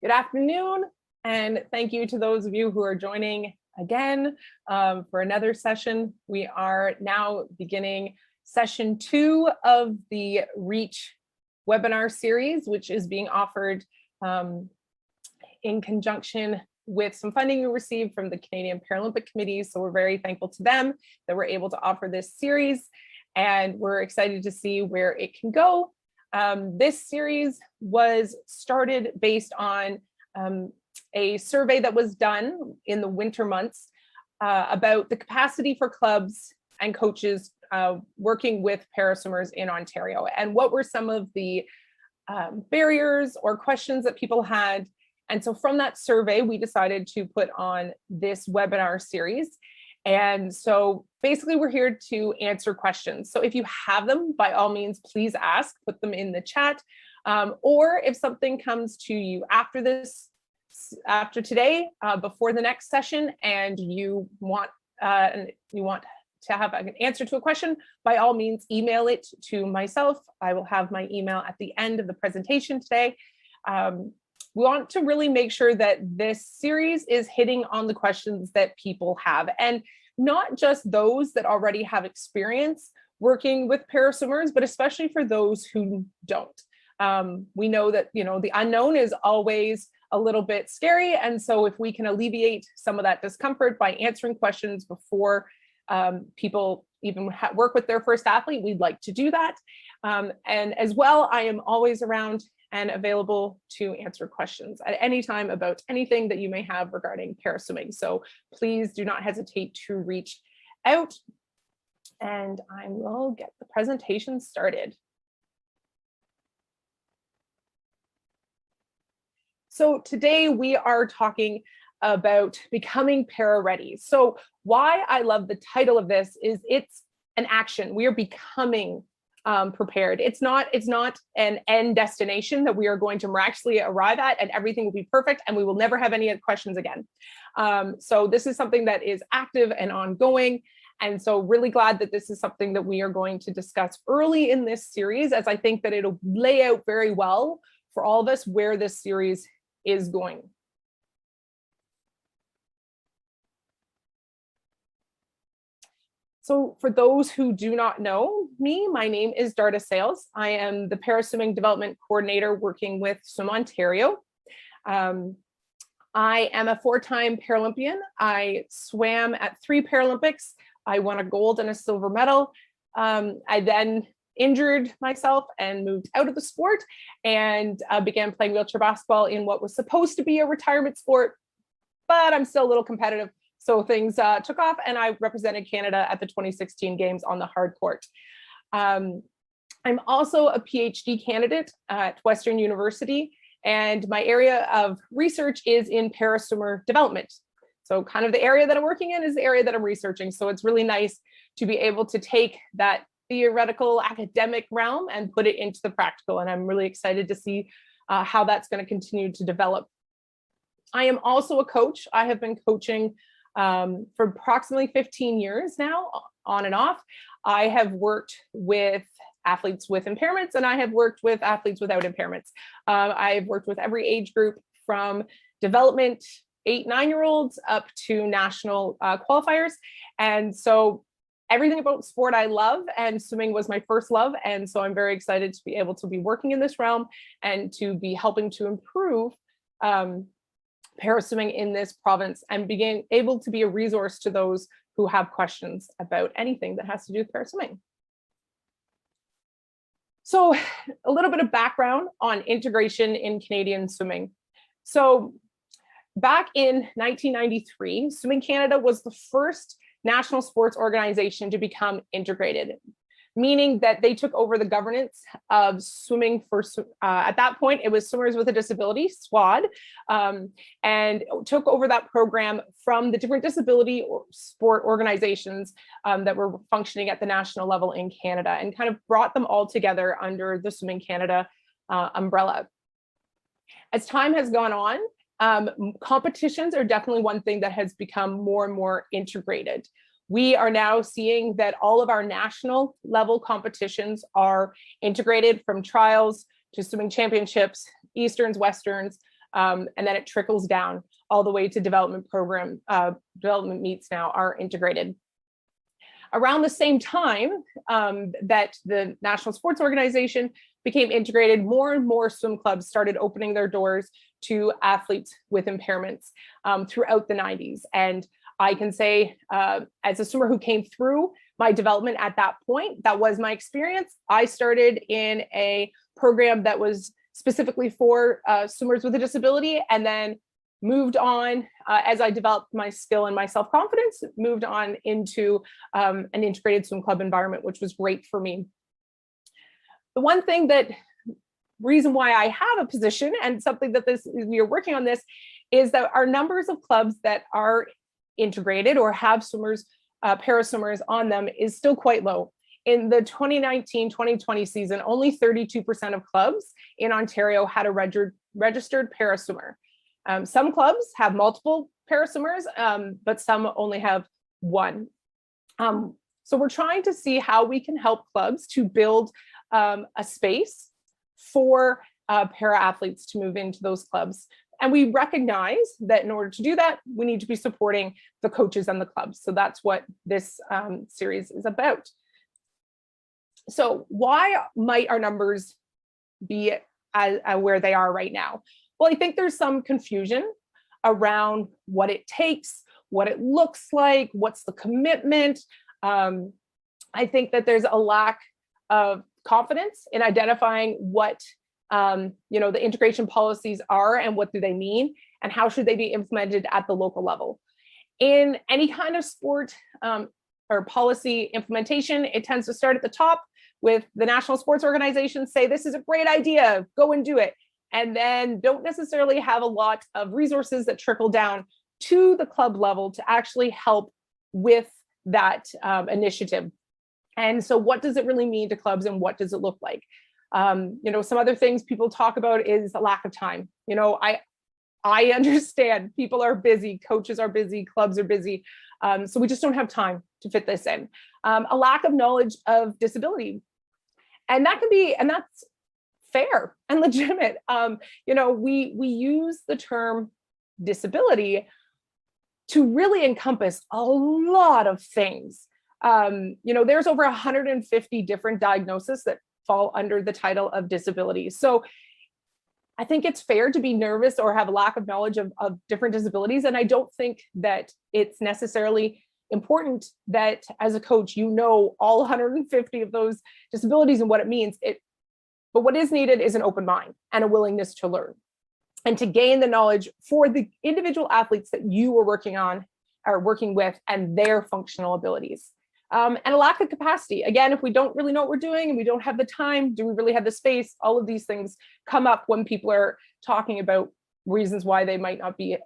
Good afternoon, and thank you to those of you who are joining again for another session. We are now beginning session 2 of the REACH webinar series, which is being offered in conjunction with some funding we received from the Canadian Paralympic Committee. So we're very thankful to them that we're able to offer this series, and we're excited to see where it can go. This series was started based on a survey that was done in the winter months about the capacity for clubs and coaches working with paraswimmers in Ontario, and what were some of the barriers or questions that people had. And so from that survey, we decided to put on this webinar series. And so basically we're here to answer questions. So if you have them, by all means, please ask, put them in the chat. Or if something comes to you after today, before the next session, and you want to have an answer to a question, by all means, email it to myself. I will have my email at the end of the presentation today. We want to really make sure that this series is hitting on the questions that people have, and not just those that already have experience working with paraswimmers, but especially for those who don't. We know that, the unknown is always a little bit scary. And so if we can alleviate some of that discomfort by answering questions before people even work with their first athlete, we'd like to do that. And as well, I am always around and available to answer questions at any time about anything that you may have regarding paraswimming. So please do not hesitate to reach out, and I will get the presentation started. So today we are talking about becoming para-ready. So why I love the title of this is it's an action. We are becoming prepared. It's not an end destination that we are going to miraculously arrive at and everything will be perfect and we will never have any questions again. So this is something that is active and ongoing. And so really glad that this is something that we are going to discuss early in this series, as I think that it'll lay out very well for all of us where this series is going. So for those who do not know me, my name is Darda Sales. I am the Paraswimming Development Coordinator working with Swim Ontario. I am a 4-time Paralympian. I swam at 3 Paralympics. I won a gold and a silver medal. I then injured myself and moved out of the sport and began playing wheelchair basketball in what was supposed to be a retirement sport, but I'm still a little competitive. So things took off, and I represented Canada at the 2016 games on the hard court. I'm also a PhD candidate at Western University, and my area of research is in paraswimmer development. So kind of the area that I'm working in is the area that I'm researching. So it's really nice to be able to take that theoretical academic realm and put it into the practical. And I'm really excited to see how that's going to continue to develop. I am also a coach. I have been coaching for approximately 15 years now, on and off. I have worked with athletes with impairments, and I have worked with athletes without impairments. I've worked with every age group from development 8-9-year-olds up to national qualifiers. And so everything about sport I love, and swimming was my first love. And so I'm very excited to be able to be working in this realm and to be helping to improve paraswimming in this province and being able to be a resource to those who have questions about anything that has to do with paraswimming. So a little bit of background on integration in Canadian swimming. So back in 1993, Swimming Canada was the first national sports organization to become integrated, meaning that they took over the governance of swimming for, at that point, it was Swimmers with a Disability, SWAD, and took over that program from the different disability sport organizations that were functioning at the national level in Canada, and kind of brought them all together under the Swimming Canada umbrella. As time has gone on, competitions are definitely one thing that has become more and more integrated. We are now seeing that all of our national level competitions are integrated, from trials to swimming championships, Easterns, Westerns, And then it trickles down all the way to development meets now are integrated. Around the same time that the National Sports Organization became integrated, more and more swim clubs started opening their doors to athletes with impairments throughout the 90s. And I can say, as a swimmer who came through my development at that point, that was my experience. I started in a program that was specifically for swimmers with a disability, and then moved on as I developed my skill and my self-confidence, moved on into an integrated swim club environment, which was great for me. The one reason why I have a position and something that we are working on this is that our numbers of clubs that are integrated or have swimmers, para-swimmers on them is still quite low. In the 2019-2020 season, only 32% of clubs in Ontario had a registered para-swimmer. Some clubs have multiple para-swimmers, but some only have one. So we're trying to see how we can help clubs to build a space for para-athletes to move into those clubs. And we recognize that in order to do that, we need to be supporting the coaches and the clubs. So that's what this series is about. So why might our numbers be where they are right now? Well, I think there's some confusion around what it takes, what it looks like, what's the commitment. I think that there's a lack of confidence in identifying what the integration policies are and what do they mean and how should they be implemented at the local level. In any kind of sport or policy implementation, it tends to start at the top with the National Sports Organization say, this is a great idea, go and do it. And then don't necessarily have a lot of resources that trickle down to the club level to actually help with that initiative. And so what does it really mean to clubs and what does it look like? Some other things people talk about is a lack of time. I understand people are busy, coaches are busy, clubs are busy. So we just don't have time to fit this in. A lack of knowledge of disability. And that's fair and legitimate. We use the term disability to really encompass a lot of things. There's over 150 different diagnoses that fall under the title of disability. So I think it's fair to be nervous or have a lack of knowledge of different disabilities. And I don't think that it's necessarily important that as a coach, all 150 of those disabilities and what it means. But what is needed is an open mind and a willingness to learn and to gain the knowledge for the individual athletes that you are working with and their functional abilities. And a lack of capacity. Again, if we don't really know what we're doing and we don't have the time, do we really have the space? All of these things come up when people are talking about reasons why they might not be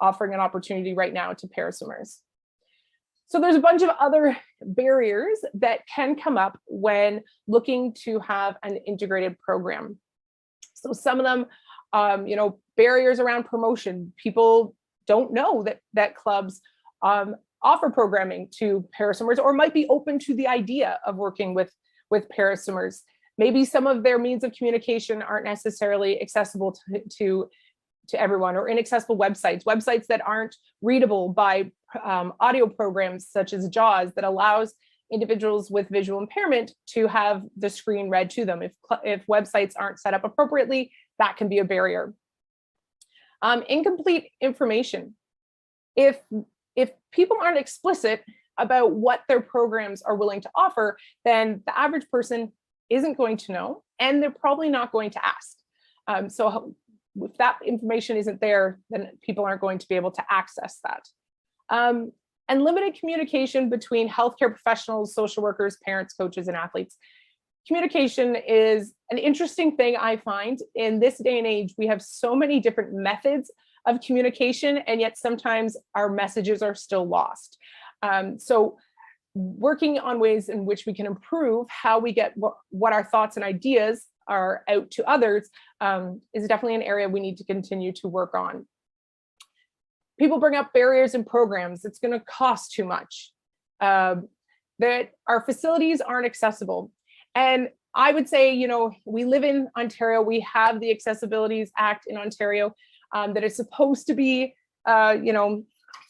offering an opportunity right now to para-swimmers. So there's a bunch of other barriers that can come up when looking to have an integrated program. So some of them, barriers around promotion. People don't know that clubs offer programming to para-swimmers or might be open to the idea of working with para-swimmers. Maybe some of their means of communication aren't necessarily accessible to everyone, or inaccessible websites that aren't readable by audio programs such as JAWS that allows individuals with visual impairment to have the screen read to them. If websites aren't set up appropriately, that can be a barrier. Incomplete information. If people aren't explicit about what their programs are willing to offer, then the average person isn't going to know, and they're probably not going to ask. So if that information isn't there, then people aren't going to be able to access that. And limited communication between healthcare professionals, social workers, parents, coaches, and athletes. Communication is an interesting thing I find. In this day and age, we have so many different methods of communication, and yet sometimes our messages are still lost. So working on ways in which we can improve how we get what our thoughts and ideas are out to others is definitely an area we need to continue to work on. People bring up barriers in programs. It's going to cost too much. That our facilities aren't accessible. And I would say, we live in Ontario. We have the Accessibilities Act in Ontario. that is supposed to be,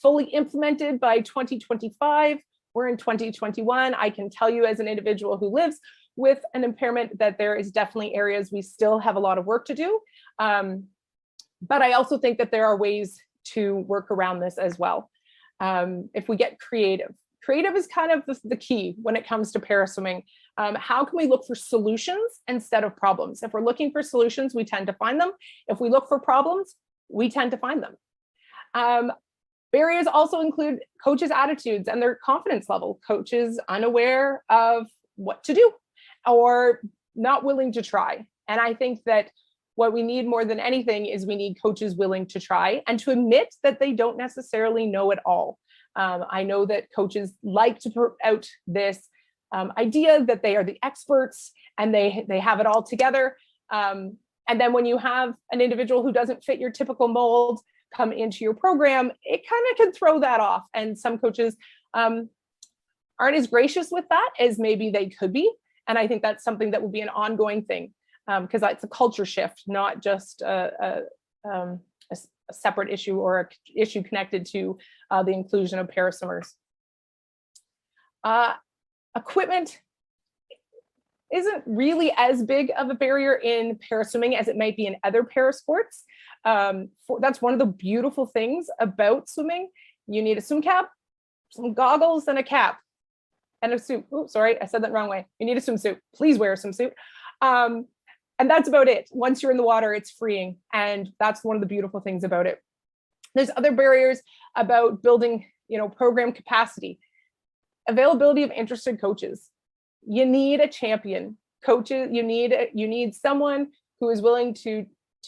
fully implemented by 2025. We're in 2021. I can tell you as an individual who lives with an impairment that there is definitely areas we still have a lot of work to do. But I also think that there are ways to work around this as well. If we get creative. Creative is kind of the key when it comes to paraswimming. How can we look for solutions instead of problems? If we're looking for solutions, we tend to find them. If we look for problems, we tend to find them. Barriers also include coaches' attitudes and their confidence level. Coaches unaware of what to do or not willing to try. And I think that what we need more than anything is we need coaches willing to try and to admit that they don't necessarily know it all. I know that coaches like to put out this idea that they are the experts and they have it all together. And then when you have an individual who doesn't fit your typical mold come into your program, it kind of can throw that off. And some coaches aren't as gracious with that as maybe they could be. And I think that's something that will be an ongoing thing, because that's a culture shift, not just a separate issue or an issue connected to the inclusion of paraswimmers. Equipment isn't really as big of a barrier in paraswimming as it might be in other parasports. That's one of the beautiful things about swimming. You need a swim cap, some goggles, and a cap, and a suit. Oh, sorry, I said that wrong way. You need a swimsuit. Please wear a swimsuit. And that's about it. Once you're in the water, it's freeing. And that's one of the beautiful things about it. There's other barriers about building, program capacity. Availability of interested coaches. You need a champion. Coaches, you need someone who is willing to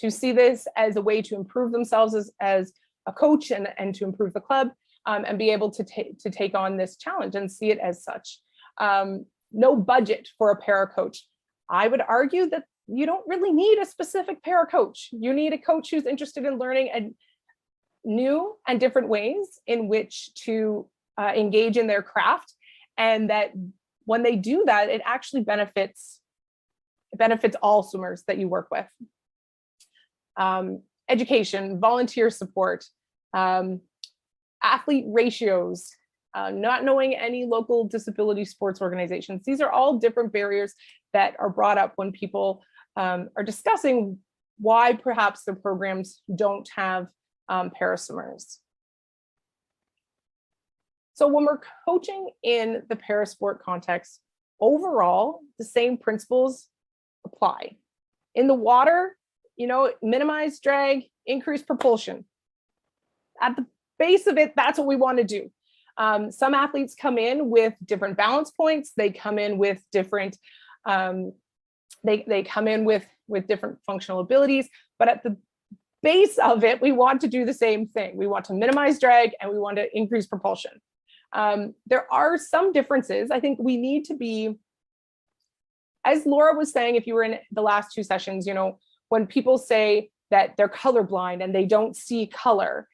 see this as a way to improve themselves as a coach and to improve the club, and be able to take on this challenge and see it as such. No budget for a para coach. I would argue that you don't really need a specific para coach. You need a coach who's interested in learning new and different ways in which to engage in their craft, and that when they do that, it actually benefits all swimmers that you work with. Education, volunteer support, athlete ratios, not knowing any local disability sports organizations. These are all different barriers that are brought up when people are discussing why perhaps their programs don't have paraswimmers. So when we're coaching in the parasport context, overall, the same principles apply. In the water, minimize drag, increase propulsion. At the base of it, that's what we want to do. Some athletes come in with different balance points. They come in with different, they come in with different functional abilities, but at the base of it, we want to do the same thing. We want to minimize drag and we want to increase propulsion. There are some differences. I think we need to be, as Laura was saying, if you were in the last two sessions, when people say that they're colorblind and they don't see color,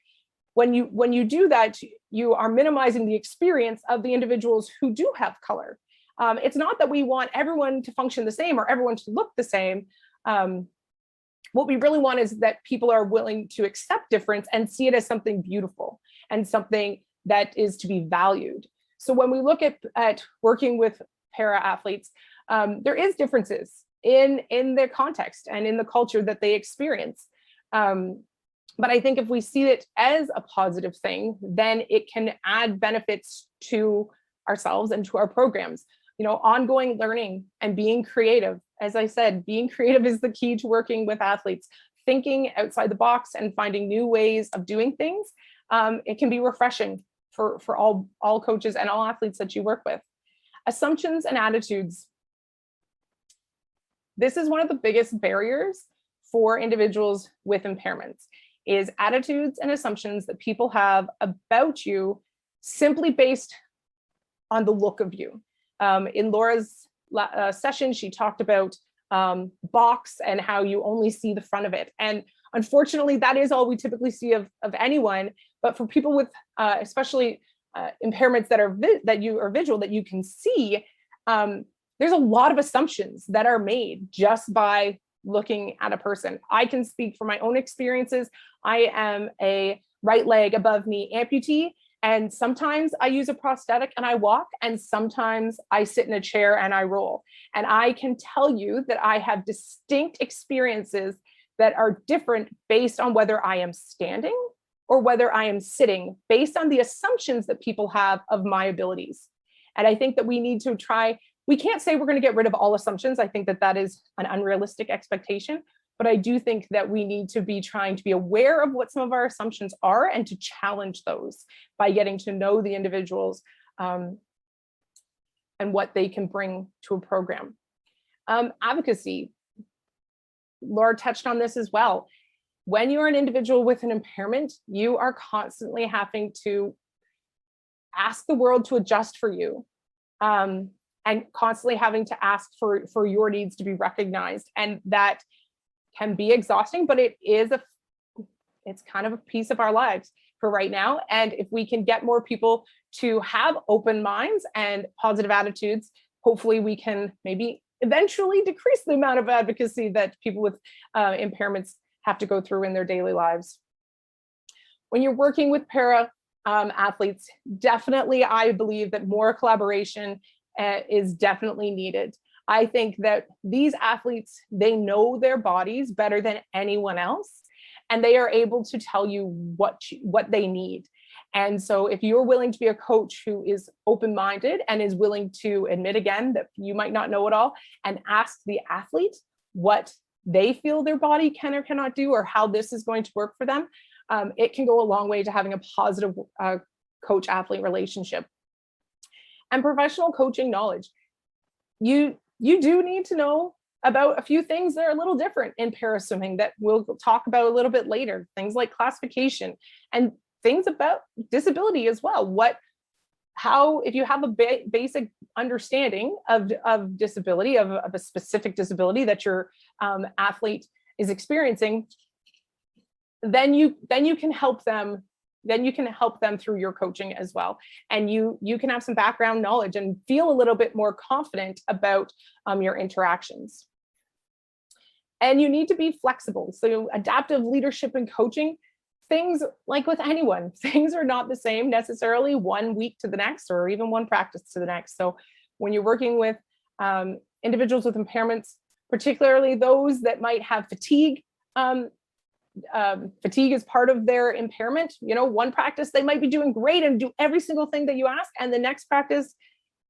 when you do that, you are minimizing the experience of the individuals who do have color. It's not that we want everyone to function the same or everyone to look the same. What we really want is that people are willing to accept difference and see it as something beautiful and something that is to be valued. So when we look at working with para athletes, there is differences in their context and in the culture that they experience. But I think if we see it as a positive thing, then it can add benefits to ourselves and to our programs. Ongoing learning and being creative. As I said, being creative is the key to working with athletes. Thinking outside the box and finding new ways of doing things. It can be refreshing for all coaches and all athletes that you work with. Assumptions and attitudes. This is one of the biggest barriers for individuals with impairments, is attitudes and assumptions that people have about you simply based on the look of you. In Laura's session, she talked about box and how you only see the front of it. And unfortunately, that is all we typically see of anyone. But for people with especially impairments that you are visual, that you can see, there's a lot of assumptions that are made just by looking at a person. I can speak from my own experiences. I am a right leg above knee amputee, and sometimes I use a prosthetic and I walk, and sometimes I sit in a chair and I roll. And I can tell you that I have distinct experiences that are different based on whether I am standing or whether I am sitting, based on the assumptions that people have of my abilities. And I think that we need to try, we can't say we're going to get rid of all assumptions. I think that that is an unrealistic expectation, but I do think that we need to be trying to be aware of what some of our assumptions are and to challenge those by getting to know the individuals and what they can bring to a program. Advocacy, Laura touched on this as well. When you're an individual with an impairment, you are constantly having to ask the world to adjust for you, and constantly having to ask for your needs to be recognized. And that can be exhausting, but it's kind of a piece of our lives for right now. And if we can get more people to have open minds and positive attitudes, hopefully we can maybe eventually decrease the amount of advocacy that people with impairments have to go through in their daily lives. When you're working with para athletes, definitely I believe that more collaboration is definitely needed. I think that these athletes, they know their bodies better than anyone else, and they are able to tell you what they need. And so if you're willing to be a coach who is open-minded and is willing to admit again that you might not know it all and ask the athlete what they feel their body can or cannot do, or how this is going to work for them, it can go a long way to having a positive coach-athlete relationship. And professional coaching knowledge. You do need to know about a few things that are a little different in paraswimming that we'll talk about a little bit later, things like classification and things about disability as well. If you have a basic understanding of disability, of a specific disability that your athlete is experiencing, then you can help them. Then you can help them through your coaching as well. And you can have some background knowledge and feel a little bit more confident about your interactions. And you need to be flexible. So adaptive leadership and coaching, things like with anyone, things are not the same necessarily one week to the next, or even one practice to the next. So when you're working with individuals with impairments, particularly those that might have fatigue, fatigue is part of their impairment. One practice they might be doing great and do every single thing that you ask, and the next practice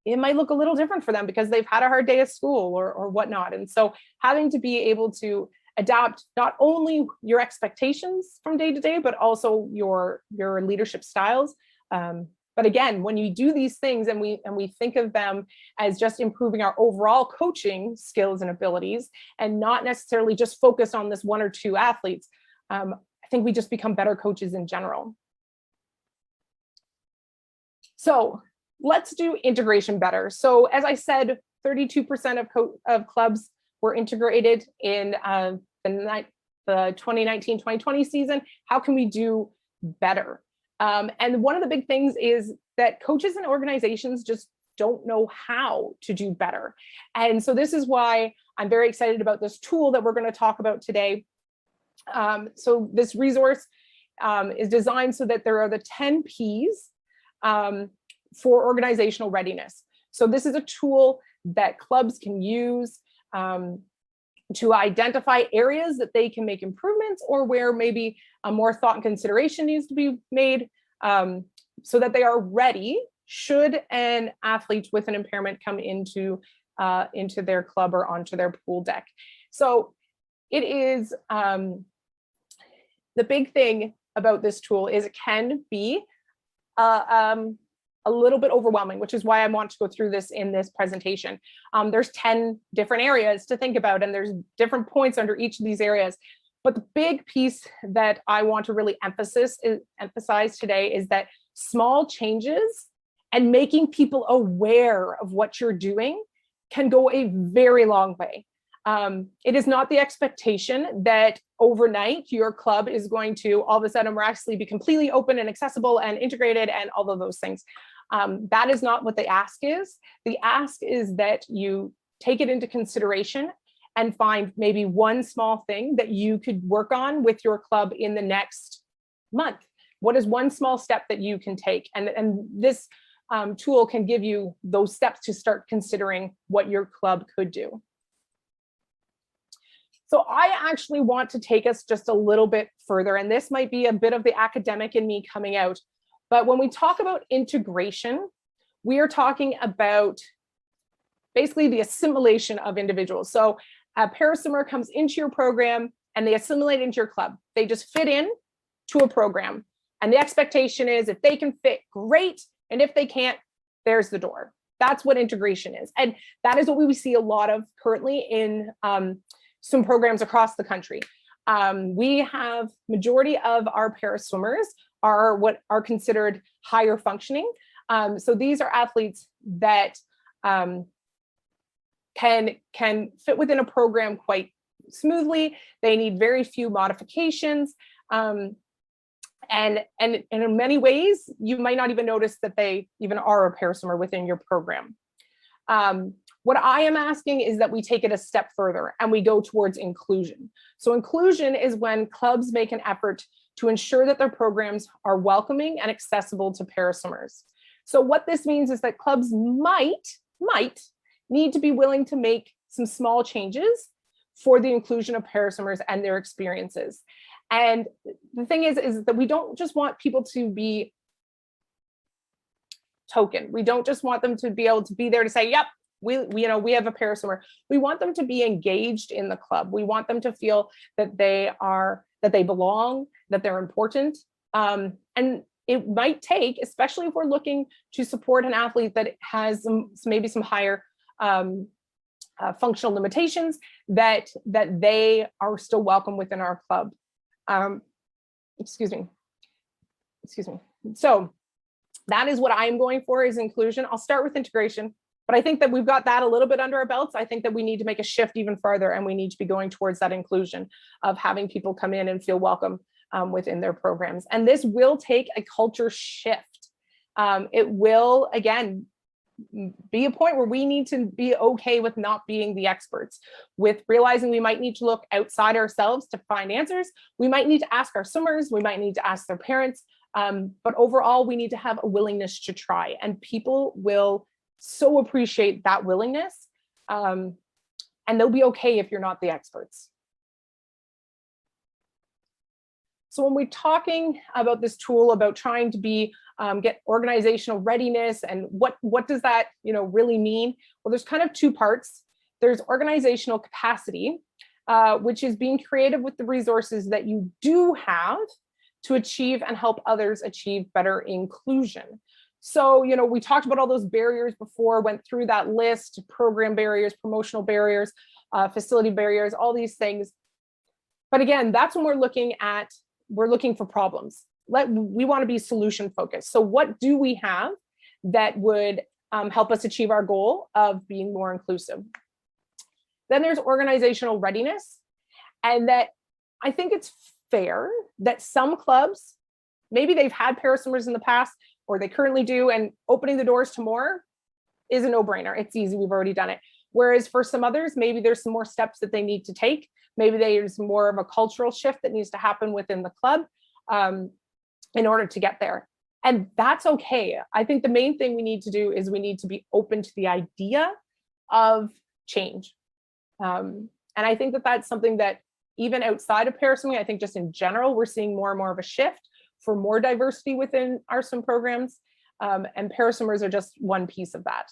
it might look a little different for them because they've had a hard day at school or whatnot. And so having to be able to adapt not only your expectations from day to day, but also your leadership styles. But again, when you do these things and we think of them as just improving our overall coaching skills and abilities, and not necessarily just focus on this one or two athletes, I think we just become better coaches in general. So let's do integration better. So as I said, 32% of clubs were integrated in the 2019-2020 season. How can we do better? And one of the big things is that coaches and organizations just don't know how to do better. And so this is why I'm very excited about this tool that we're going to talk about today. So this resource is designed so that there are the 10 Ps for organizational readiness. So this is a tool that clubs can use to identify areas that they can make improvements, or where maybe more thought and consideration needs to be made, so that they are ready should an athlete with an impairment come into their club or onto their pool deck. So it is, the big thing about this tool is it can be a little bit overwhelming, which is why I want to go through this in this presentation. There's 10 different areas to think about, and there's different points under each of these areas. But the big piece that I want to really emphasize today is that small changes and making people aware of what you're doing can go a very long way. It is not the expectation that overnight your club is going to all of a sudden miraculously be completely open and accessible and integrated and all of those things. That is not what the ask is. The ask is that you take it into consideration and find maybe one small thing that you could work on with your club in the next month. What is one small step that you can take? And this tool can give you those steps to start considering what your club could do. So I actually want to take us just a little bit further, and this might be a bit of the academic in me coming out. But when we talk about integration, we are talking about basically the assimilation of individuals. So a paraswimmer comes into your program and they assimilate into your club. They just fit in to a program. And the expectation is if they can fit, great. And if they can't, there's the door. That's what integration is. And that is what we see a lot of currently in some programs across the country. We have majority of our paraswimmers are what are considered higher functioning. So these are athletes that can fit within a program quite smoothly. They need very few modifications. And in many ways, you might not even notice that they even are a paraswimmer within your program. What I am asking is that we take it a step further and we go towards inclusion. So inclusion is when clubs make an effort to ensure that their programs are welcoming and accessible to paraswimmers. So what this means is that clubs might need to be willing to make some small changes for the inclusion of paraswimmers and their experiences. And the thing is that we don't just want people to be token. We don't just want them to be able to be there to say, yep, we have a paraswimmer. We want them to be engaged in the club. We want them to feel that they belong, that they're important. And it might take, especially if we're looking to support an athlete that has maybe some higher functional limitations, that they are still welcome within our club. Excuse me. So that is what I'm going for, is inclusion. I'll start with integration, but I think that we've got that a little bit under our belts. I think that we need to make a shift even farther, and we need to be going towards that inclusion of having people come in and feel welcome within their programs. And this will take a culture shift. It will, again, be a point where we need to be okay with not being the experts, with realizing we might need to look outside ourselves to find answers. We might need to ask our swimmers, we might need to ask their parents, but overall we need to have a willingness to try, and people will so appreciate that willingness, and they'll be okay if you're not the experts. So when we're talking about this tool, about trying to be get organizational readiness, and what does that really mean? Well, there's kind of two parts. There's organizational capacity, which is being creative with the resources that you do have to achieve and help others achieve better inclusion. So, we talked about all those barriers before, went through that list: program barriers, promotional barriers, facility barriers, all these things. But again, that's when we're looking for problems. We want to be solution focused. So what do we have that would help us achieve our goal of being more inclusive? Then there's organizational readiness. And that I think it's fair that some clubs, maybe they've had paraswimmers in the past, or they currently do, and opening the doors to more is a no-brainer. It's easy, we've already done it. Whereas for some others, maybe there's some more steps that they need to take. Maybe there's more of a cultural shift that needs to happen within the club in order to get there. And that's okay. I think the main thing we need to do is we need to be open to the idea of change. And I think that that's something that even outside of paraswimming, I think just in general, we're seeing more and more of a shift for more diversity within our swim programs. And paraswimmers are just one piece of that.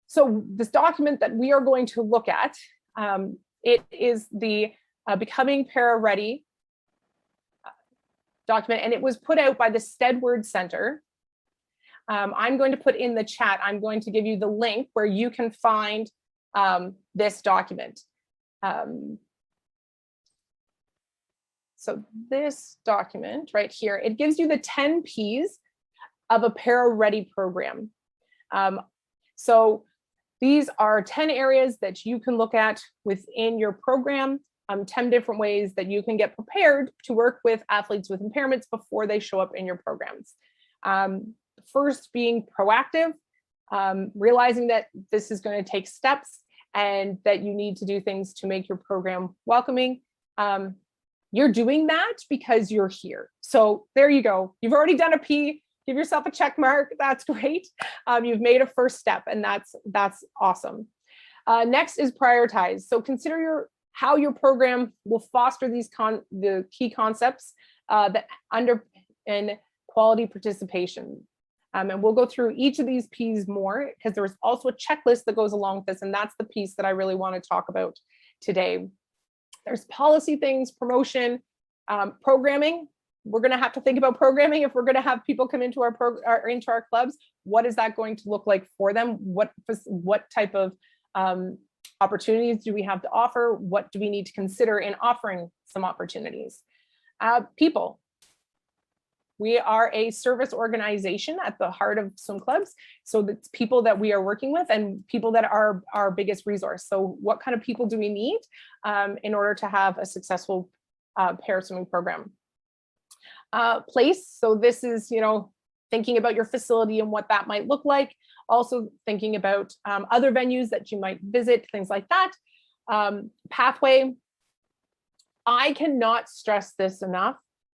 So this document that we are going to look at, it is the Becoming Paraready document, and it was put out by the Stedward Center. I'm going to put in the chat, I'm going to give you the link where you can find this document. So this document right here, it gives you the 10 Ps of a Paraready program. So these are 10 areas that you can look at within your program, 10 different ways that you can get prepared to work with athletes with impairments before they show up in your programs. First, being proactive. realizing that this is going to take steps and that you need to do things to make your program welcoming. You're doing that because you're here. So there you go. You've already done a P. Give yourself a check mark. That's great. You've made a first step, and that's awesome. Next is prioritize. So consider how your program will foster the key concepts that underpin quality participation. And we'll go through each of these P's more, because there's also a checklist that goes along with this, and that's the piece that I really want to talk about today. There's policy things, promotion, programming. We're going to have to think about programming if we're going to have people come into our clubs. What is that going to look like for them? What type of opportunities do we have to offer? What do we need to consider in offering some opportunities? People. We are a service organization at the heart of swim clubs. So that's people that we are working with and people that are our biggest resource. So what kind of people do we need in order to have a successful paraswimming program? Place. So this is, thinking about your facility and what that might look like. Also thinking about other venues that you might visit, things like that. Pathway. I cannot stress this enough.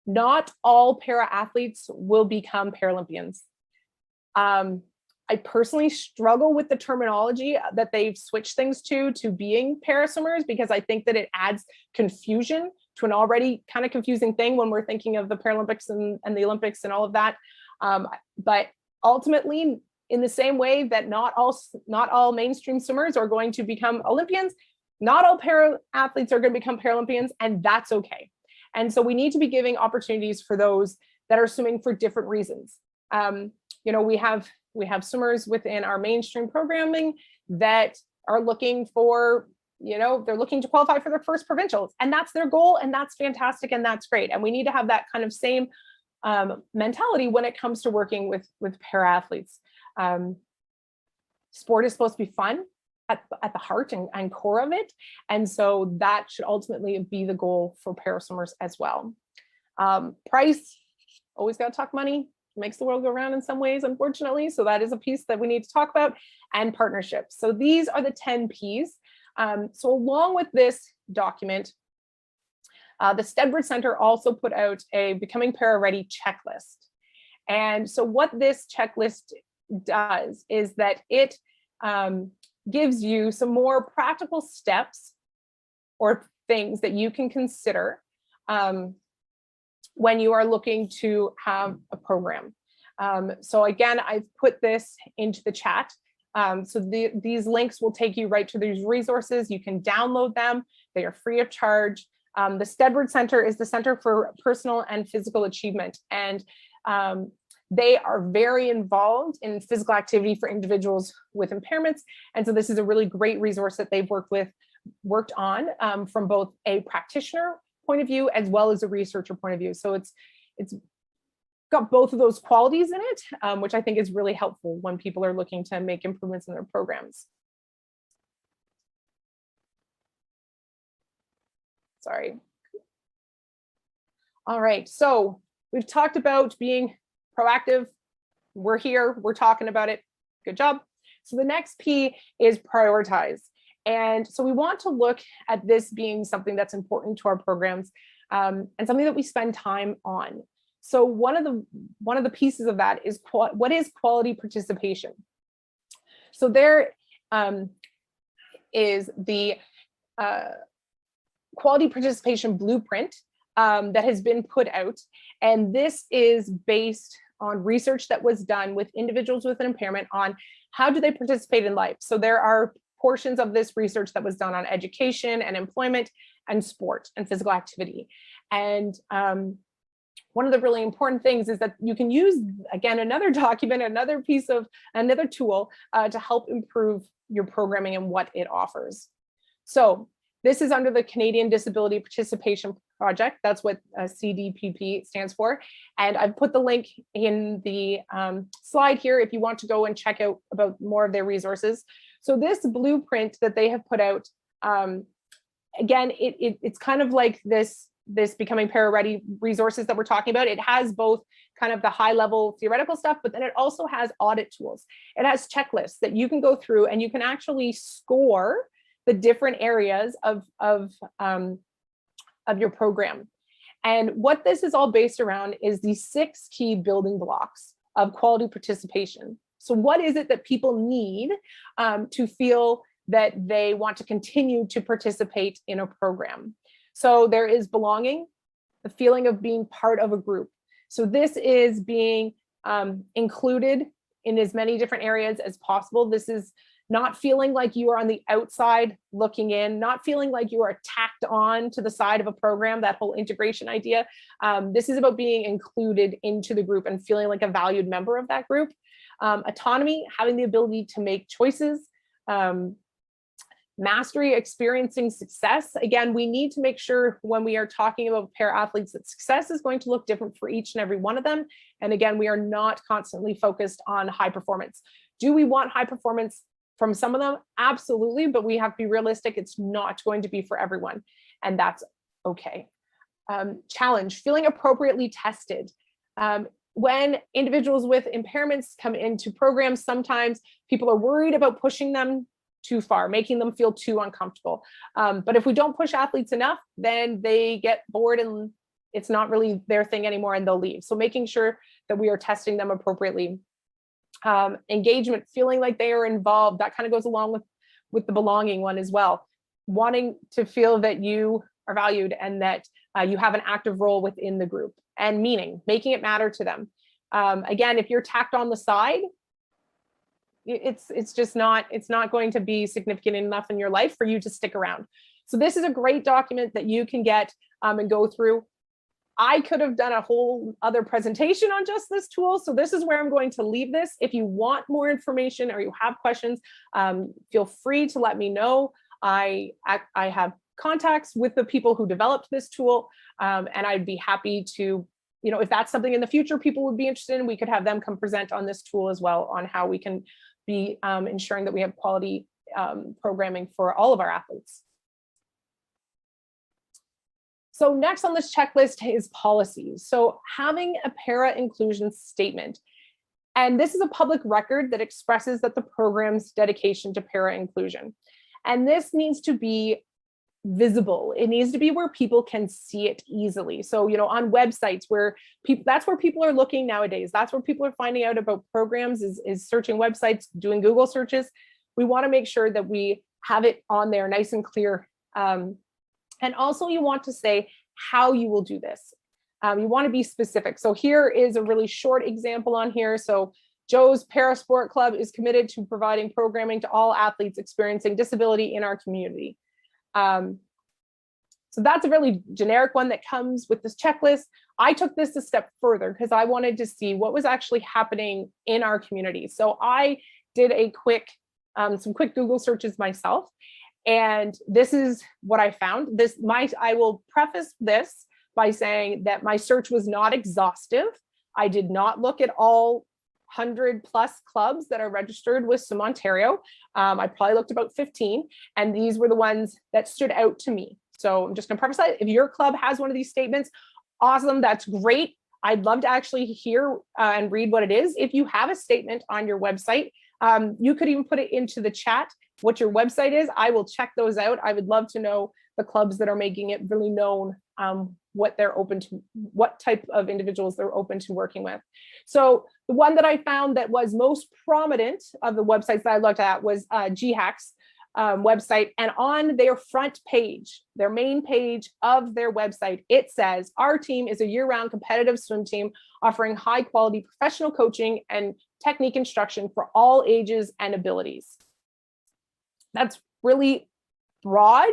Not all para athletes will become Paralympians. I personally struggle with the terminology that they've switched things to being para swimmers, because I think that it adds confusion to an already kind of confusing thing when we're thinking of the Paralympics and the Olympics and all of that. But ultimately, in the same way that not all mainstream swimmers are going to become Olympians, not all para athletes are going to become Paralympians, and that's okay. And so we need to be giving opportunities for those that are swimming for different reasons. We have swimmers within our mainstream programming that are looking for, they're looking to qualify for their first provincials, and that's their goal, and that's fantastic, and that's great. And we need to have that kind of same mentality when it comes to working with para athletes. Sport is supposed to be fun at the heart and core of it. And so that should ultimately be the goal for para swimmers as well. Price, always got to talk money, makes the world go round in some ways, unfortunately. So that is a piece that we need to talk about, and partnerships. So these are the 10 Ps. So along with this document, the Stedford Center also put out a Becoming Paraready checklist. And so what this checklist does is that it gives you some more practical steps or things that you can consider when you are looking to have a program. So again, I've put this into the chat. So these links will take you right to these resources. You can download them. They are free of charge. The Stedford Center is the Center for Personal and Physical Achievement. And they are very involved in physical activity for individuals with impairments. And so this is a really great resource that they've worked on from both a practitioner point of view as well as a researcher point of view. So it's got both of those qualities in it, which I think is really helpful when people are looking to make improvements in their programs. Sorry. All right, so we've talked about being proactive. We're here, we're talking about it. Good job. So the next P is prioritize. And so we want to look at this being something that's important to our programs and something that we spend time on. So one of the pieces of that is what is quality participation. So there is the quality participation blueprint that has been put out. And this is based on research that was done with individuals with an impairment on how do they participate in life. So there are portions of this research that was done on education and employment and sport and physical activity. And one of the really important things is that you can use, again, another document, another tool to help improve your programming and what it offers. So this is under the Canadian Disability Participation Project. That's what CDPP stands for. And I've put the link in the slide here if you want to go and check out about more of their resources. So this blueprint that they have put out, again, it's kind of like this this Becoming Paraready resources that we're talking about, it has both kind of the high level theoretical stuff, but then it also has audit tools. It has checklists that you can go through and you can actually score the different areas of your program. And what this is all based around is the 6 key building blocks of quality participation. So what is it that people need to feel that they want to continue to participate in a program? So there is belonging, the feeling of being part of a group. So this is being included in as many different areas as possible. This is not feeling like you are on the outside looking in, not feeling like you are tacked on to the side of a program, that whole integration idea. This is about being included into the group and feeling like a valued member of that group. Autonomy, having the ability to make choices. Mastery, experiencing success. Again, we need to make sure when we are talking about para athletes that success is going to look different for each and every one of them. And again, we are not constantly focused on high performance. Do we want high performance from some of them? Absolutely, but we have to be realistic. It's not going to be for everyone, and that's okay. Challenge, feeling appropriately tested. When individuals with impairments come into programs, sometimes people are worried about pushing them too far, making them feel too uncomfortable. But if we don't push athletes enough, then they get bored and it's not really their thing anymore and they'll leave. So making sure that we are testing them appropriately. Engagement, feeling like they are involved, that kind of goes along with the belonging one as well. Wanting to feel that you are valued and that you have an active role within the group. And meaning, making it matter to them. Again, if you're tacked on the side, it's just not, it's not going to be significant enough in your life for you to stick around. So this is a great document that you can get and go through. I could have done a whole other presentation on just this tool. So this is where I'm going to leave this. If you want more information or you have questions, feel free to let me know. I have contacts with the people who developed this tool, and I'd be happy to, you know, if that's something in the future people would be interested in, we could have them come present on this tool as well on how we can be ensuring that we have quality programming for all of our athletes. So next on this checklist is policies. So having a para inclusion statement. And this is a public record that expresses that the program's dedication to para inclusion. And this needs to be visible. It needs to be where people can see it easily. So, you know, on websites where people, that's where people are looking nowadays. That's where people are finding out about programs is searching websites, doing Google searches. We want to make sure that we have it on there nice and clear. And also you want to say how you will do this. You want to be specific. So here is a really short example on here. So Joe's Parasport Club is committed to providing programming to all athletes experiencing disability in our community. So that's a really generic one that comes with this checklist. I took this a step further because I wanted to see what was actually happening in our community. So I did a quick, some quick Google searches myself. And this is what I found. I will preface this by saying that my search was not exhaustive. I did not look at all 100+ clubs that are registered with SUM Ontario. I probably looked about 15, and these were the ones that stood out to me. So I'm just gonna preface that. If your club has one of these statements, awesome, that's great. I'd love to actually hear and read what it is. If you have a statement on your website, you could even put it into the chat what your website is. I will check those out. I would love to know the clubs that are making it really known what they're open to, what type of individuals they're open to working with. So the one that I found that was most prominent of the websites that I looked at was GHAC's website. And on their front page, their main page of their website, it says, our team is a year-round competitive swim team offering high quality professional coaching and technique instruction for all ages and abilities. That's really broad,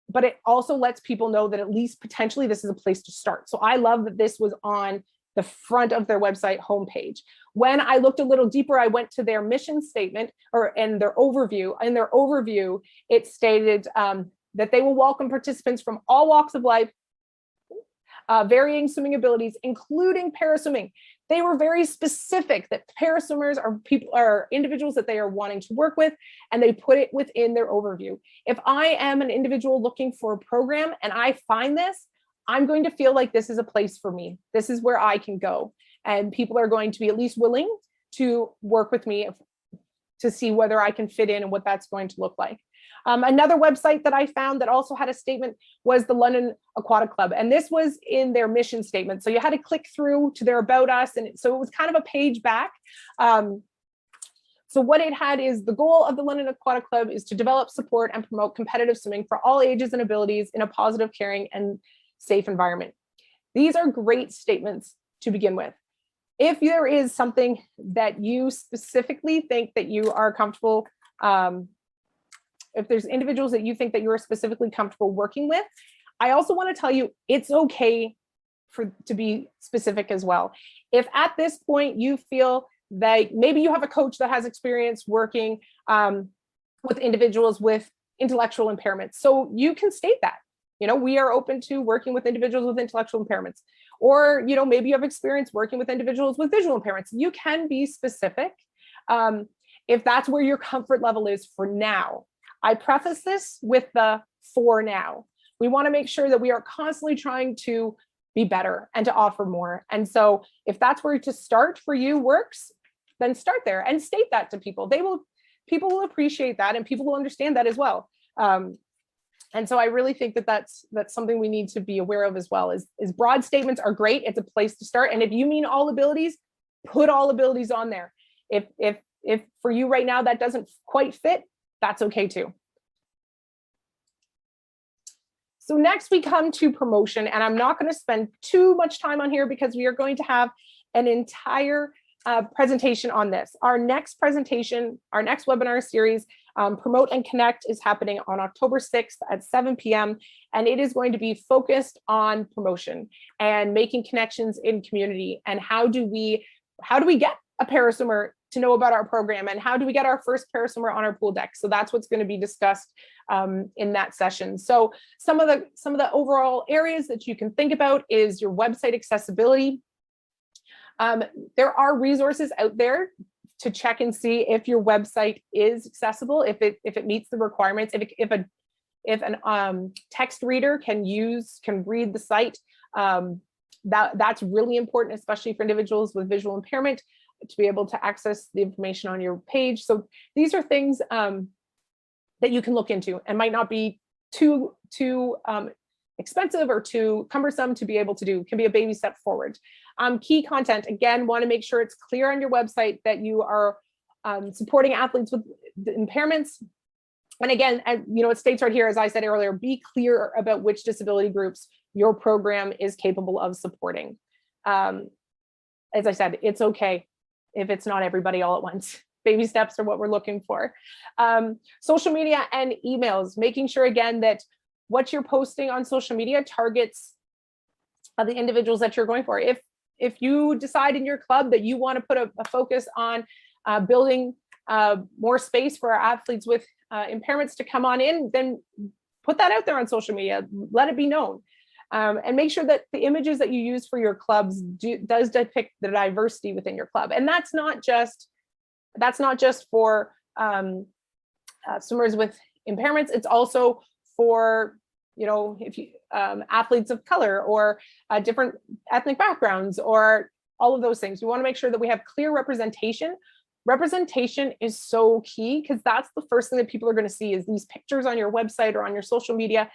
but it also lets people know that at least potentially this is a place to start. So I love that this was on the front of their website homepage. When I looked a little deeper, I went to their mission statement and their overview. In their overview, it stated that they will welcome participants from all walks of life, varying swimming abilities, including paraswimming. They were very specific that paraswimmers are individuals that they are wanting to work with, and they put it within their overview. If I am an individual looking for a program and I find this, I'm going to feel like this is a place for me. This is where I can go. And people are going to be at least willing to work with me to see whether I can fit in and what that's going to look like. Another website that I found that also had a statement was the London Aquatic Club. And this was in their mission statement. So you had to click through to their About Us. And so it was kind of a page back. So what it had is the goal of the London Aquatic Club is to develop, support, and promote competitive swimming for all ages and abilities in a positive, caring, and safe environment. These are great statements to begin with. If there is something that you specifically think that you are comfortable, if there's individuals that you think that you are specifically comfortable working with, I also want to tell you it's okay to be specific as well. If at this point you feel that maybe you have a coach that has experience working with individuals with intellectual impairments, so you can state that, we are open to working with individuals with intellectual impairments. Or, maybe you have experience working with individuals with visual impairments. You can be specific if that's where your comfort level is for now. I preface this with the for now. We want to make sure that we are constantly trying to be better and to offer more. And so if that's where to start for you works, then start there and state that to people. People will appreciate that, and people will understand that as well. And so I really think that that's something we need to be aware of as well. Is broad statements are great. It's a place to start. And if you mean all abilities, put all abilities on there. If for you right now that doesn't quite fit, that's okay too. So next we come to promotion, and I'm not going to spend too much time on here because we are going to have an entire presentation on this. Our next presentation, our next webinar series, Promote and Connect, is happening on October 6th at 7 p.m. And it is going to be focused on promotion and making connections in community. And how do we get a paraswimmer to know about our program, and how do we get our first paraswimmer on our pool deck? So that's what's going to be discussed in that session. So some of the overall areas that you can think about is your website accessibility. There are resources out there to check and see if your website is accessible, if it meets the requirements, if an text reader can read the site. That's really important, especially for individuals with visual impairment, to be able to access the information on your page. So these are things that you can look into and might not be too expensive or too cumbersome to be able to do. It can be a baby step forward. Key content, again, want to make sure it's clear on your website that you are supporting athletes with impairments. And again, it states right here, as I said earlier, be clear about which disability groups your program is capable of supporting. As I said, it's okay if it's not everybody all at once. Baby steps are what we're looking for. Social media and emails, making sure again that what you're posting on social media targets the individuals that you're going for. If you decide in your club that you want to put a focus on building more space for our athletes with impairments to come on in, then put that out there on social media. Let it be known. And make sure that the images that you use for your clubs does depict the diversity within your club. And that's not just for swimmers with impairments. It's also for if you athletes of color or different ethnic backgrounds or all of those things. We want to make sure that we have clear representation. Representation is so key because that's the first thing that people are going to see is these pictures on your website or on your social media.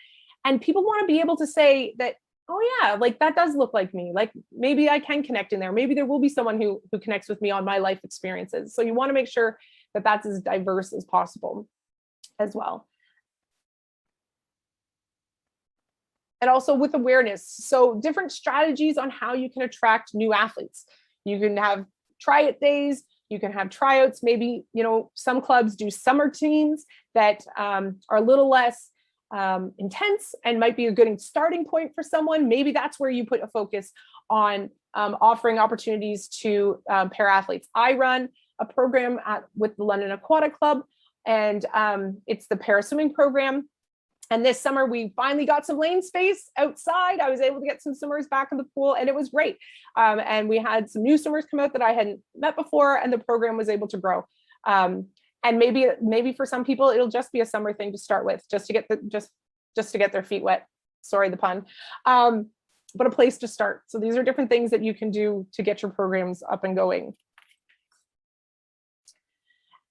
And people want to be able to say that, oh yeah, like that does look like me. Like maybe I can connect in there. Maybe there will be someone who connects with me on my life experiences. So you want to make sure that that's as diverse as possible as well. And also with awareness. So different strategies on how you can attract new athletes. You can have try-it days. You can have tryouts. Maybe, some clubs do summer teams that are a little less intense and might be a good starting point for someone. Maybe that's where you put a focus on offering opportunities to para-athletes. I run a program with the London Aquatic Club, and it's the para-swimming program. And this summer, we finally got some lane space outside. I was able to get some swimmers back in the pool, and it was great. And we had some new swimmers come out that I hadn't met before, and the program was able to grow. And maybe for some people, it'll just be a summer thing to start with, just to get their feet wet. sorry, the pun, but a place to start. So these are different things that you can do to get your programs up and going.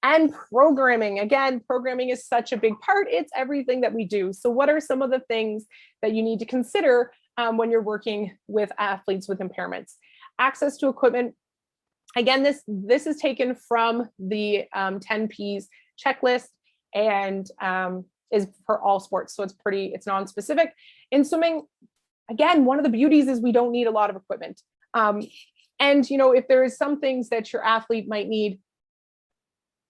And programming, again, programming is such a big part. It's everything that we do. So what are some of the things that you need to consider when you're working with athletes with impairments? Access to equipment. Again, this is taken from the 10 Ps checklist and is for all sports. So it's non-specific. In swimming, again, one of the beauties is we don't need a lot of equipment. And if there is some things that your athlete might need,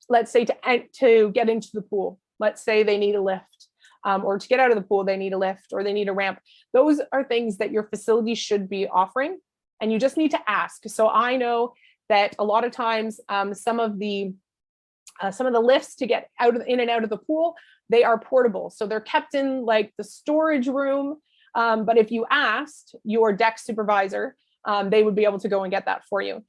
let's say to get into the pool, let's say they need a lift, or to get out of the pool, they need a lift or they need a ramp. Those are things that your facility should be offering, and you just need to ask. So I know that a lot of times some of the lifts to get in and out of the pool, they are portable. So they're kept in like the storage room. But if you asked your deck supervisor, they would be able to go and get that for you.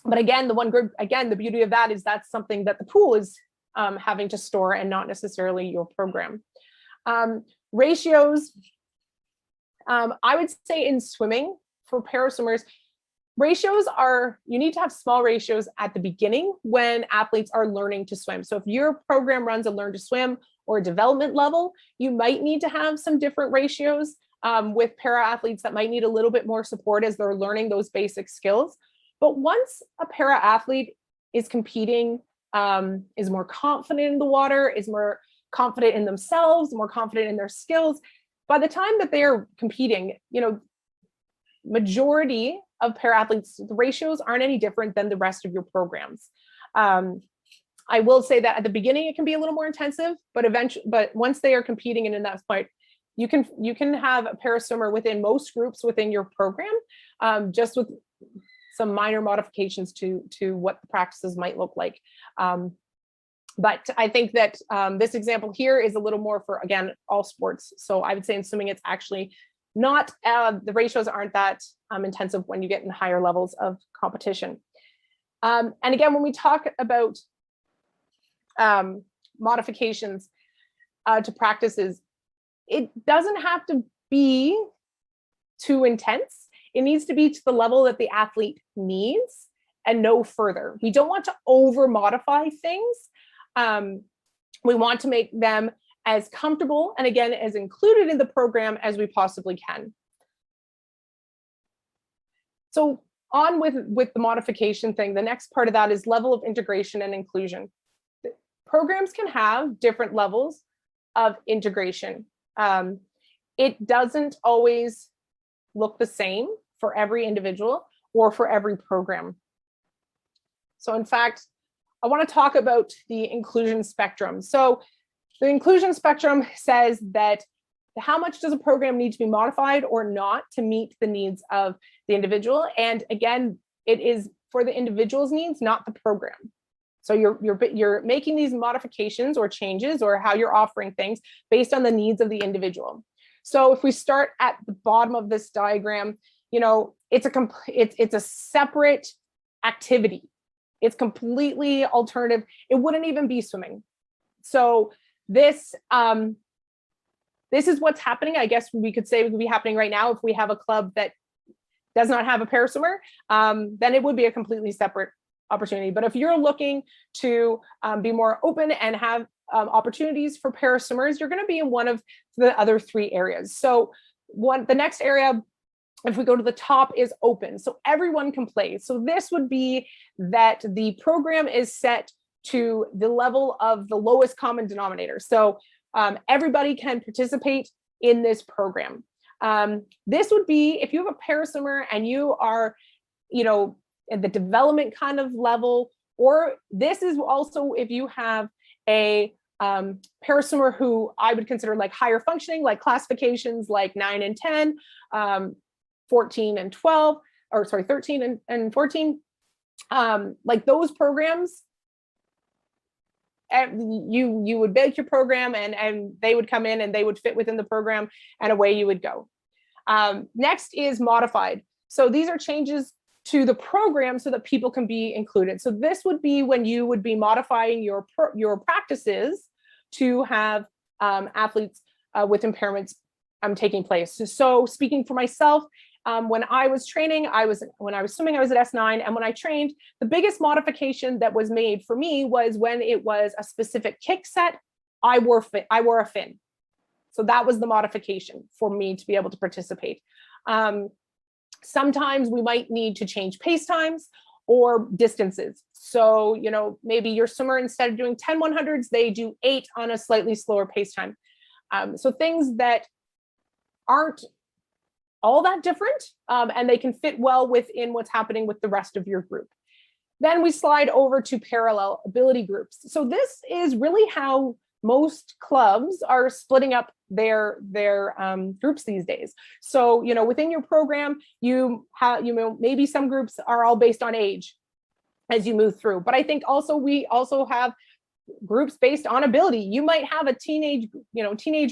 But again, the beauty of that is that's something that the pool is having to store and not necessarily your program. Ratios, I would say in swimming for paraswimmers, ratios you need to have small ratios at the beginning when athletes are learning to swim. So if your program runs a learn to swim or a development level, you might need to have some different ratios with para athletes that might need a little bit more support as they're learning those basic skills. But once a para athlete is competing, is more confident in the water, is more confident in themselves, more confident in their skills, by the time that they are competing, majority of para athletes, the ratios aren't any different than the rest of your programs. I will say that at the beginning it can be a little more intensive, but once they are competing and in that point, you can have a para swimmer within most groups within your program, just with some minor modifications to what the practices might look like. But I think that this example here is a little more for, again, all sports. So I would say in swimming, it's actually not, the ratios aren't that intensive when you get in higher levels of competition. And again, when we talk about modifications to practices, it doesn't have to be too intense. It needs to be to the level that the athlete needs and no further. We don't want to over modify things. We want to make them as comfortable and again, as included in the program as we possibly can. So on with the modification thing, the next part of that is level of integration and inclusion. Programs can have different levels of integration. It doesn't always look the same for every individual or for every program. So in fact, I want to talk about the inclusion spectrum. So the inclusion spectrum says that how much does a program need to be modified or not to meet the needs of the individual? And again, it is for the individual's needs, not the program. So you're making these modifications or changes or how you're offering things based on the needs of the individual. So if we start at the bottom of this diagram, it's a separate activity. It's completely alternative. It wouldn't even be swimming. So this is what's happening. I guess we could say it would be happening right now if we have a club that does not have a paraswimmer, then it would be a completely separate opportunity. But if you're looking to be more open and have opportunities for paraswimmers, you're going to be in one of the other three areas. So the next area, if we go to the top, is open. So everyone can play. So this would be that the program is set to the level of the lowest common denominator. So everybody can participate in this program. This would be if you have a paraswimmer and you are, at the development kind of level, or this is also if you have a paraswimmer who I would consider like higher functioning, like classifications like 9 and 10, 14 and 12, or sorry, 13 and 14, like those programs, you would build your program and they would come in and they would fit within the program and away you would go. Next is modified. So these are changes to the program so that people can be included. So this would be when you would be modifying your practices to have athletes with impairments taking place. So speaking for myself, when I was training, when I was swimming, I was at S9. And when I trained, the biggest modification that was made for me was when it was a specific kick set, I wore a fin. So that was the modification for me to be able to participate. Sometimes we might need to change pace times or distances. So, maybe your swimmer, instead of doing 10 100s, they do 8 on a slightly slower pace time. So things that aren't all that different, and they can fit well within what's happening with the rest of your group. Then we slide over to parallel ability groups. So this is really how most clubs are splitting up their groups these days. So, within your program, you have, maybe some groups are all based on age as you move through. But I think we also have groups based on ability. You might have a teenage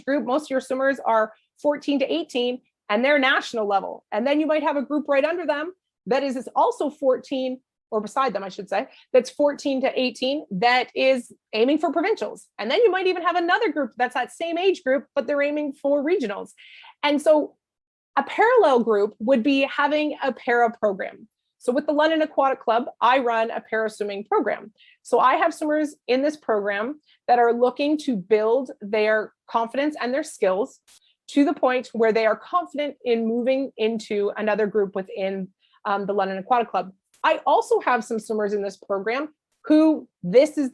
group. Most of your swimmers are 14 to 18 and they're national level. And then you might have a group right under them that is also 14, or beside them, I should say, that's 14 to 18 that is aiming for provincials. And then you might even have another group that's that same age group, but they're aiming for regionals. And so a parallel group would be having a para program. So with the London Aquatic Club, I run a para swimming program. So I have swimmers in this program that are looking to build their confidence and their skills to the point where they are confident in moving into another group within the London Aquatic Club. I also have some swimmers in this program who this is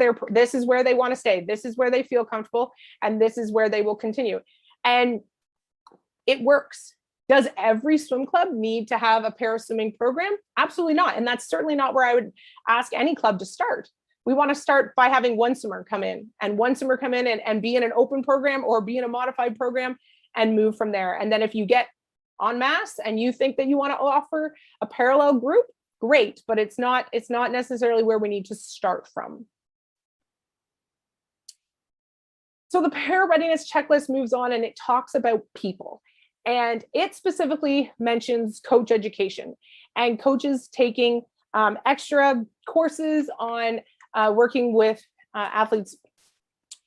where they want to stay. This is where they feel comfortable, and this is where they will continue. And it works. Does every swim club need to have a para swimming program? Absolutely not. And that's certainly not where I would ask any club to start. We want to start by having one swimmer come in and be in an open program or be in a modified program and move from there. And then if you get en masse and you think that you want to offer a parallel group, great, but it's not necessarily where we need to start from. So the para readiness checklist moves on and it talks about people. And it specifically mentions coach education and coaches taking extra courses on working with athletes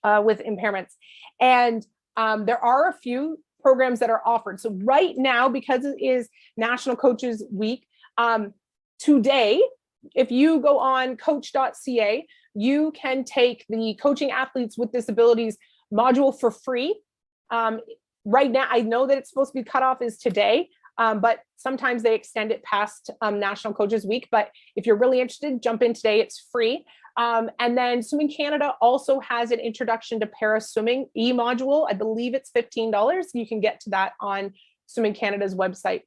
with impairments. And there are a few programs that are offered. So right now, because it is National Coaches Week, today, if you go on coach.ca, you can take the Coaching Athletes with Disabilities module for free. Right now, I know that it's supposed to be cut off is today, but sometimes they extend it past National Coaches Week. But if you're really interested, jump in today, it's free. And then Swimming Canada also has an Introduction to Para Swimming e-module. I believe it's $15. You can get to that on Swimming Canada's website.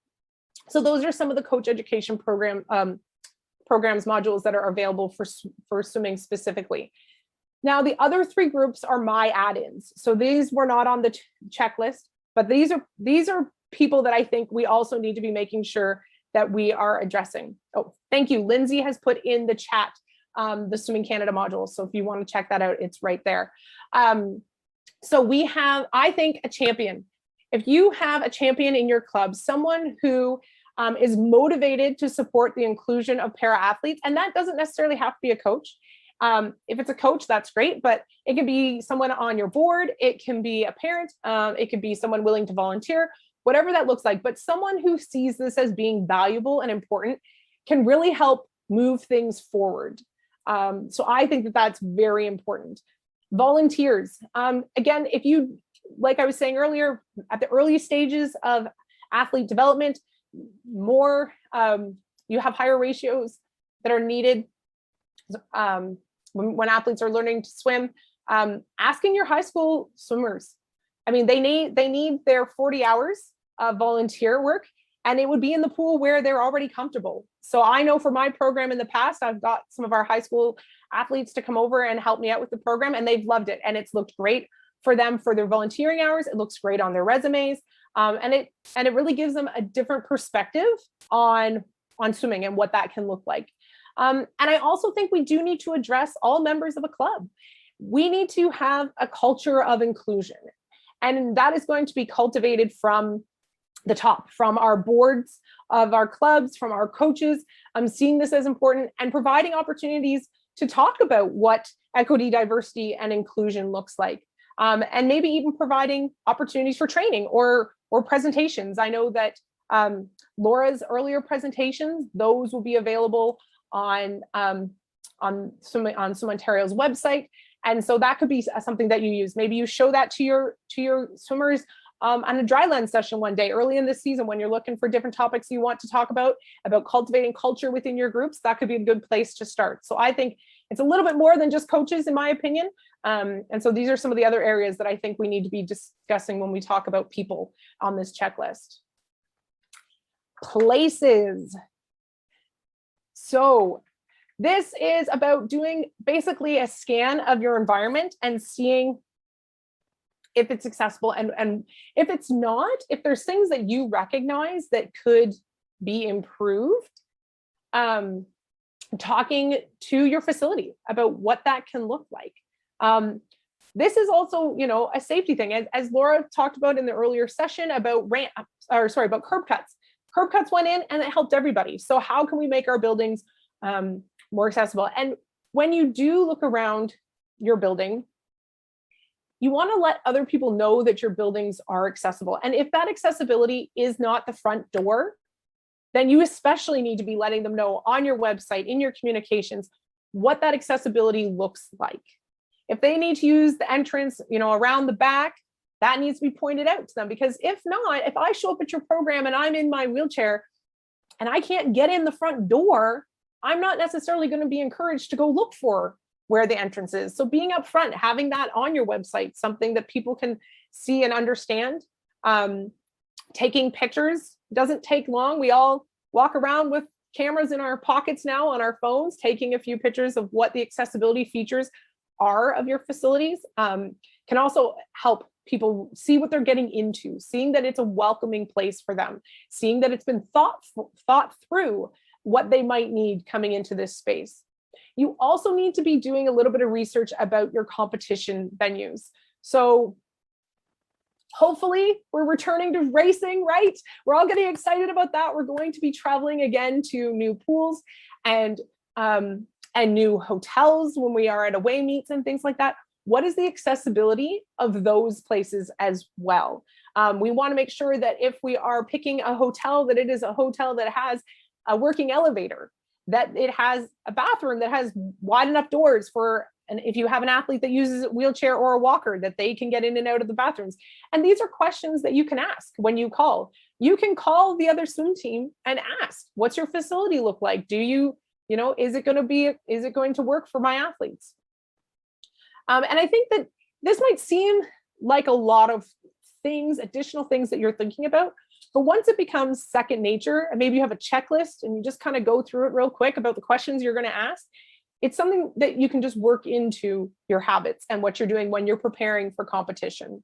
So those are some of the coach education programs modules that are available for swimming specifically. Now, the other 3 groups are my add-ins. So these were not on the checklist, but these are people that I think we also need to be making sure that we are addressing. Oh, thank you. Lindsay has put in the chat the Swimming Canada module. So if you want to check that out, it's right there. So we have, I think, a champion. If you have a champion in your club, someone who is motivated to support the inclusion of para athletes, and that doesn't necessarily have to be a coach. If it's a coach, that's great, but it can be someone on your board. It can be a parent. It could be someone willing to volunteer, whatever that looks like. But someone who sees this as being valuable and important can really help move things forward. So I think that that's very important. Volunteers. Again, if you, like I was saying earlier, at the early stages of athlete development, you have higher ratios that are needed. When athletes are learning to swim, asking your high school swimmers, I mean, they need their 40 hours of volunteer work, and it would be in the pool where they're already comfortable. So I know for my program in the past, I've got some of our high school athletes to come over and help me out with the program, and they've loved it. And it's looked great for them for their volunteering hours. It looks great on their resumes. And it really gives them a different perspective on swimming and what that can look like. And I also think we do need to address all members of a club. We need to have a culture of inclusion. And that is going to be cultivated from the top, from our boards of our clubs, from our coaches. I'm seeing this as important and providing opportunities to talk about what equity, diversity, and inclusion looks like. And maybe even providing opportunities for training or or presentations. I know that Laura's earlier presentations, those will be available on Swim Ontario's website. And so that could be something that you use. Maybe you show that to your swimmers on a dry land session one day early in the season when you're looking for different topics you want to talk about cultivating culture within your groups. That could be a good place to start. So I think it's a little bit more than just coaches, in my opinion. And so these are some of the other areas that I think we need to be discussing when we talk about people on this checklist. Places. So this is about doing basically a scan of your environment and seeing if it's accessible, and if it's not, if there's things that you recognize that could be improved, talking to your facility about what that can look like. This is also, a safety thing, as Laura talked about in the earlier session about about curb cuts. Curb cuts went in and it helped everybody. So how can we make our buildings more accessible? And when you do look around your building, you want to let other people know that your buildings are accessible. And if that accessibility is not the front door, then you especially need to be letting them know on your website, in your communications, what that accessibility looks like. If they need to use the entrance, around the back, that needs to be pointed out to them, because if not, if I show up at your program and I'm in my wheelchair and I can't get in the front door, I'm not necessarily going to be encouraged to go look for where the entrance is. So being upfront, having that on your website, something that people can see and understand. Taking pictures doesn't take long. We all walk around with cameras in our pockets now on our phones, taking a few pictures of what the accessibility features are of your facilities can also help people see what they're getting into, seeing that it's a welcoming place for them, seeing that it's been thought through what they might need coming into this space. You also need to be doing a little bit of research about your competition venues. So hopefully we're returning to racing, right? We're all getting excited about that. We're going to be traveling again to new pools and new hotels when we are at away meets and things like that. What is the accessibility of those places as well? We want to make sure that if we are picking a hotel, that it is a hotel that has a working elevator, that it has a bathroom that has wide enough doors for, and if you have an athlete that uses a wheelchair or a walker, that they can get in and out of the bathrooms. And these are questions that you can ask when you call. You can call the other swim team and ask, what's your facility look like? Do you, is it going to work for my athletes? And I think that this might seem like a lot of things, additional things that you're thinking about, but once it becomes second nature, and maybe you have a checklist and you just kind of go through it real quick about the questions you're going to ask, it's something that you can just work into your habits and what you're doing when you're preparing for competition.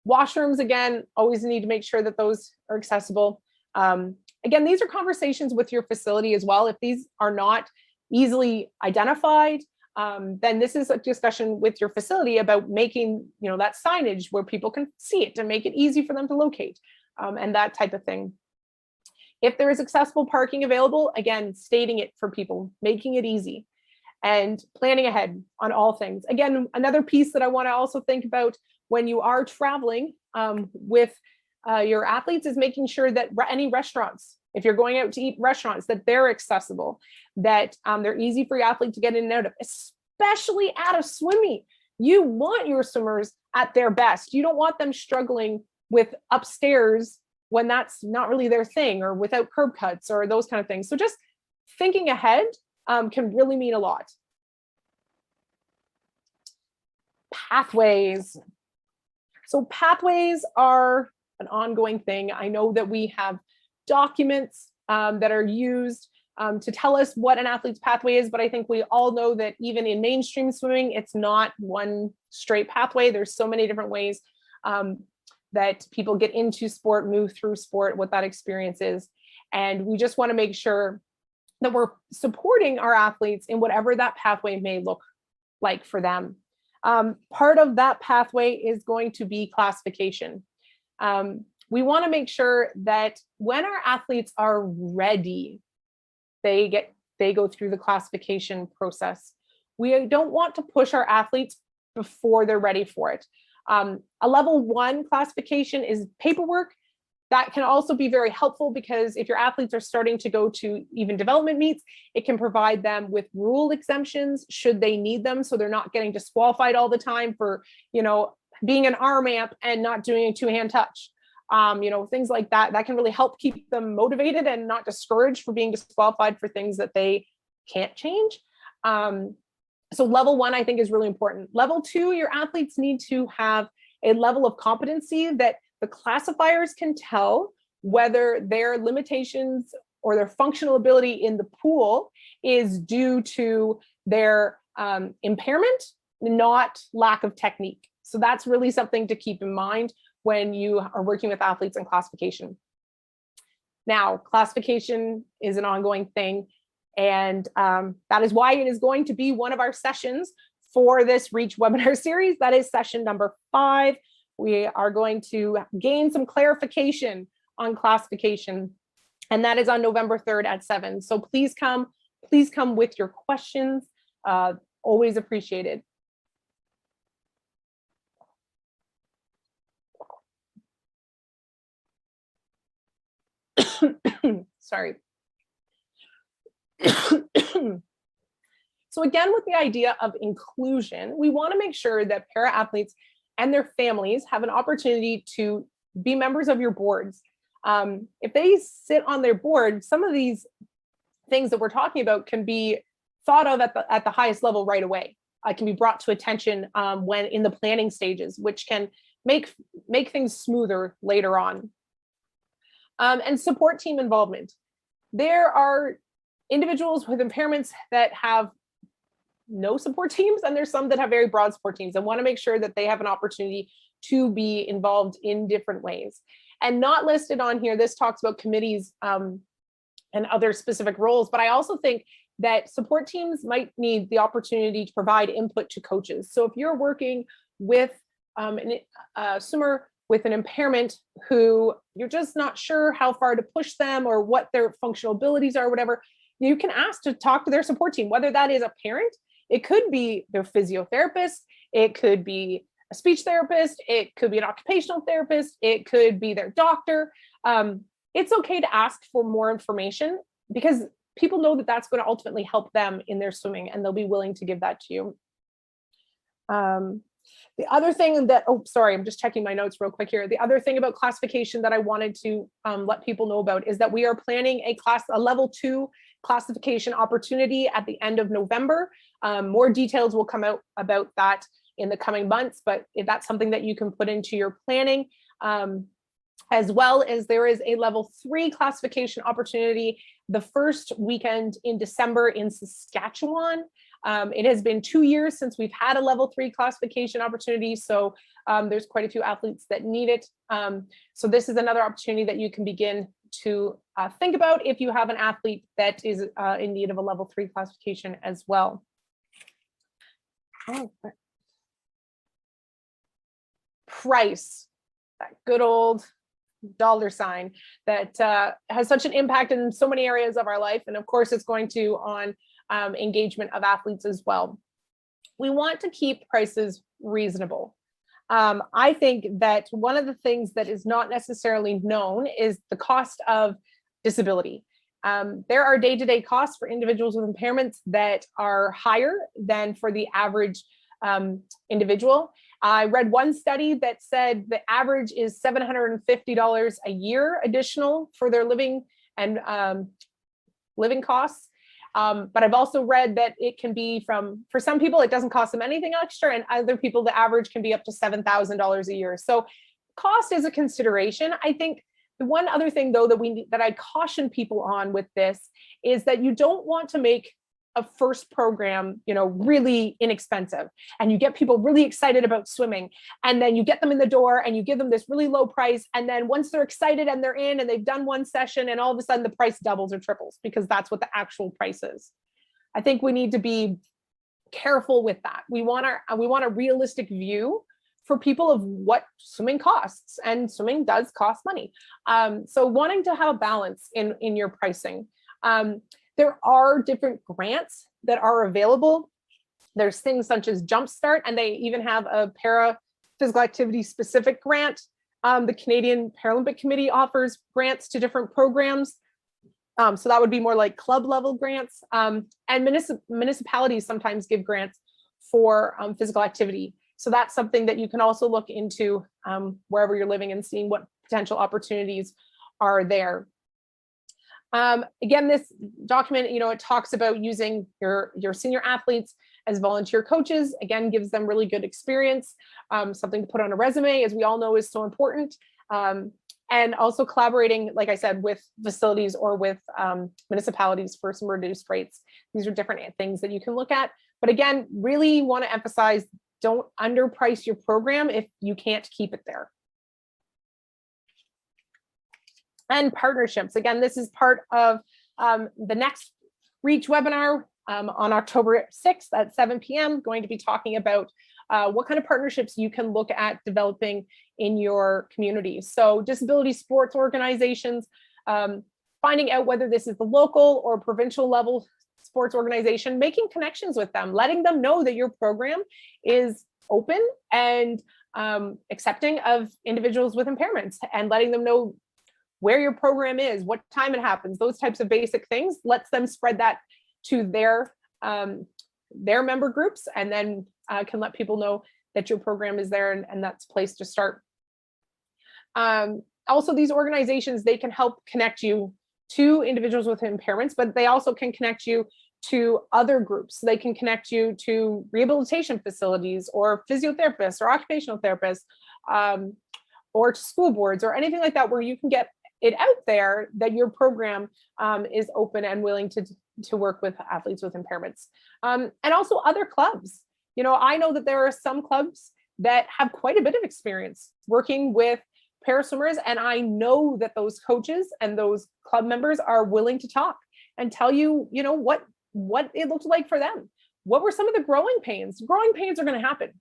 Washrooms, again, always need to make sure that those are accessible. Again, these are conversations with your facility as well. If these are not easily identified, then this is a discussion with your facility about making, that signage where people can see it to make it easy for them to locate, and that type of thing. If there is accessible parking available, again, stating it for people, making it easy, and planning ahead on all things. Again, another piece that I want to also think about when you are traveling with your athletes is making sure that any restaurants, if you're going out to eat restaurants, that they're accessible, that they're easy for your athlete to get in and out of, especially at a swim meet. You want your swimmers at their best. You don't want them struggling with upstairs when that's not really their thing, or without curb cuts or those kind of things. So just thinking ahead can really mean a lot. Pathways. So pathways are an ongoing thing. I know that we have documents that are used to tell us what an athlete's pathway is, but I think we all know that even in mainstream swimming, it's not one straight pathway. There's so many different ways that people get into sport, move through sport, what that experience is. And we just want to make sure that we're supporting our athletes in whatever that pathway may look like for them. Part of that pathway is going to be classification. We want to make sure that when our athletes are ready, they go through the classification process. We don't want to push our athletes before they're ready for it. A level 1 classification is paperwork. That can also be very helpful because if your athletes are starting to go to even development meets, it can provide them with rule exemptions should they need them. So they're not getting disqualified all the time for, being an arm amp and not doing a 2-hand touch. Things like that. That can really help keep them motivated and not discouraged for being disqualified for things that they can't change. So level 1, I think, is really important. Level 2, your athletes need to have a level of competency that the classifiers can tell whether their limitations or their functional ability in the pool is due to their impairment, not lack of technique. So that's really something to keep in mind when you are working with athletes in classification. Now, classification is an ongoing thing, and that is why it is going to be one of our sessions for this REACH webinar series. That is session number 5. We are going to gain some clarification on classification, and that is on November 3rd at 7. So please come with your questions. Always appreciated. Sorry. So again, with the idea of inclusion, we want to make sure that para athletes and their families have an opportunity to be members of your boards. If they sit on their board, some of these things that we're talking about can be thought of at the highest level right away. It can be brought to attention when in the planning stages, which can make things smoother later on. And support team involvement. There are individuals with impairments that have no support teams, and there's some that have very broad support teams. I want to make sure that they have an opportunity to be involved in different ways. And not listed on here, this talks about committees and other specific roles, but I also think that support teams might need the opportunity to provide input to coaches. So if you're working with a swimmer with an impairment who you're just not sure how far to push them or what their functional abilities are, whatever, you can ask to talk to their support team, whether that is a parent, it could be their physiotherapist, it could be a speech therapist, it could be an occupational therapist, it could be their doctor. It's okay to ask for more information because people know that that's going to ultimately help them in their swimming, and they'll be willing to give that to you. The other thing that, I'm just checking my notes real quick here. The other thing about classification that I wanted to let people know about is that we are planning a level 2 classification opportunity at the end of November. More details will come out about that in the coming months, but if that's something that you can put into your planning, as well as there is a level 3 classification opportunity the first weekend in December in Saskatchewan. It has been 2 years since we've had a level 3 classification opportunity, so there's quite a few athletes that need it. So this is another opportunity that you can begin to think about if you have an athlete that is in need of a level 3 classification as well. Price, that good old dollar sign that has such an impact in so many areas of our life, and of course it's going to on engagement of athletes as well. We want to keep prices reasonable. I think that one of the things that is not necessarily known is the cost of disability. There are day-to-day costs for individuals with impairments that are higher than for the average individual. I read one study that said the average is $750 a year additional for their living and living costs. But I've also read that it can be for some people, it doesn't cost them anything extra, and other people, the average can be up to $7,000 a year. So cost is a consideration. I think the one other thing though that I caution people on with this is that you don't want to make a first program, really inexpensive, and you get people really excited about swimming, and then you get them in the door and you give them this really low price, and then once they're excited and they're in and they've done one session, and all of a sudden the price doubles or triples because that's what the actual price is. I think we need to be careful with that. We want a realistic view for people of what swimming costs, and swimming does cost money. So wanting to have a balance in your pricing. There are different grants that are available. There's things such as Jumpstart, and they even have a para physical activity specific grant. The Canadian Paralympic Committee offers grants to different programs. So that would be more like club level grants. And municipalities sometimes give grants for physical activity. So that's something that you can also look into wherever you're living and seeing what potential opportunities are there. Again, this document, it talks about using your senior athletes as volunteer coaches. Again, gives them really good experience, something to put on a resume, as we all know is so important. And also collaborating, like I said, with facilities or with municipalities for some reduced rates. These are different things that you can look at. But again, really want to emphasize, don't underprice your program if you can't keep it there. And partnerships. Again, this is part of the next REACH webinar on October 6th at 7 p.m. Going to be talking about what kind of partnerships you can look at developing in your community. So disability sports organizations, finding out whether this is the local or provincial level sports organization, making connections with them, letting them know that your program is open and accepting of individuals with impairments, and letting them know where your program is, what time it happens, those types of basic things, lets them spread that to their member groups, and then can let people know that your program is there, and that's a place to start. Also, these organizations, they can help connect you to individuals with impairments, but they also can connect you to other groups. They can connect you to rehabilitation facilities or physiotherapists or occupational therapists, or to school boards or anything like that, where you can get it out there that your program is open and willing to work with athletes with impairments. And also other clubs. I know that there are some clubs that have quite a bit of experience working with paraswimmers, and I know that those coaches and those club members are willing to talk and tell you, what it looked like for them. What were some of the growing pains? Growing pains are going to happen.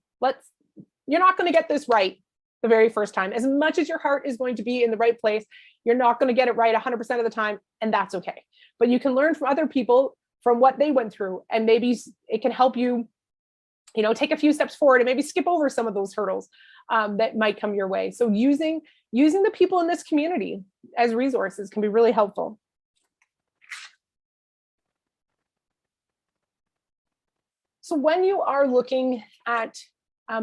You're not going to get this right the very first time. As much as your heart is going to be in the right place, you're not going to get it right 100% of the time, and that's okay. But you can learn from other people, from what they went through, and maybe it can help you, take a few steps forward and maybe skip over some of those hurdles that might come your way. So using the people in this community as resources can be really helpful. So when you are looking at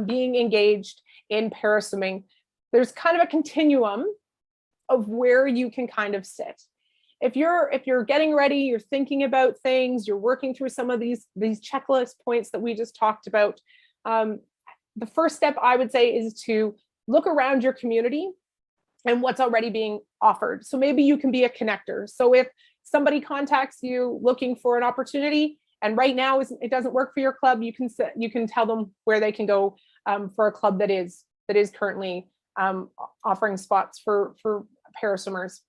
being engaged in paraswimming, there's kind of a continuum of where you can kind of sit. If you're getting ready, you're thinking about things, you're working through some of these checklist points that we just talked about, the first step I would say is to look around your community and what's already being offered. So maybe you can be a connector. So if somebody contacts you looking for an opportunity, and right now it doesn't work for your club, you can tell them where they can go for a club that is currently offering spots for paraswimmers.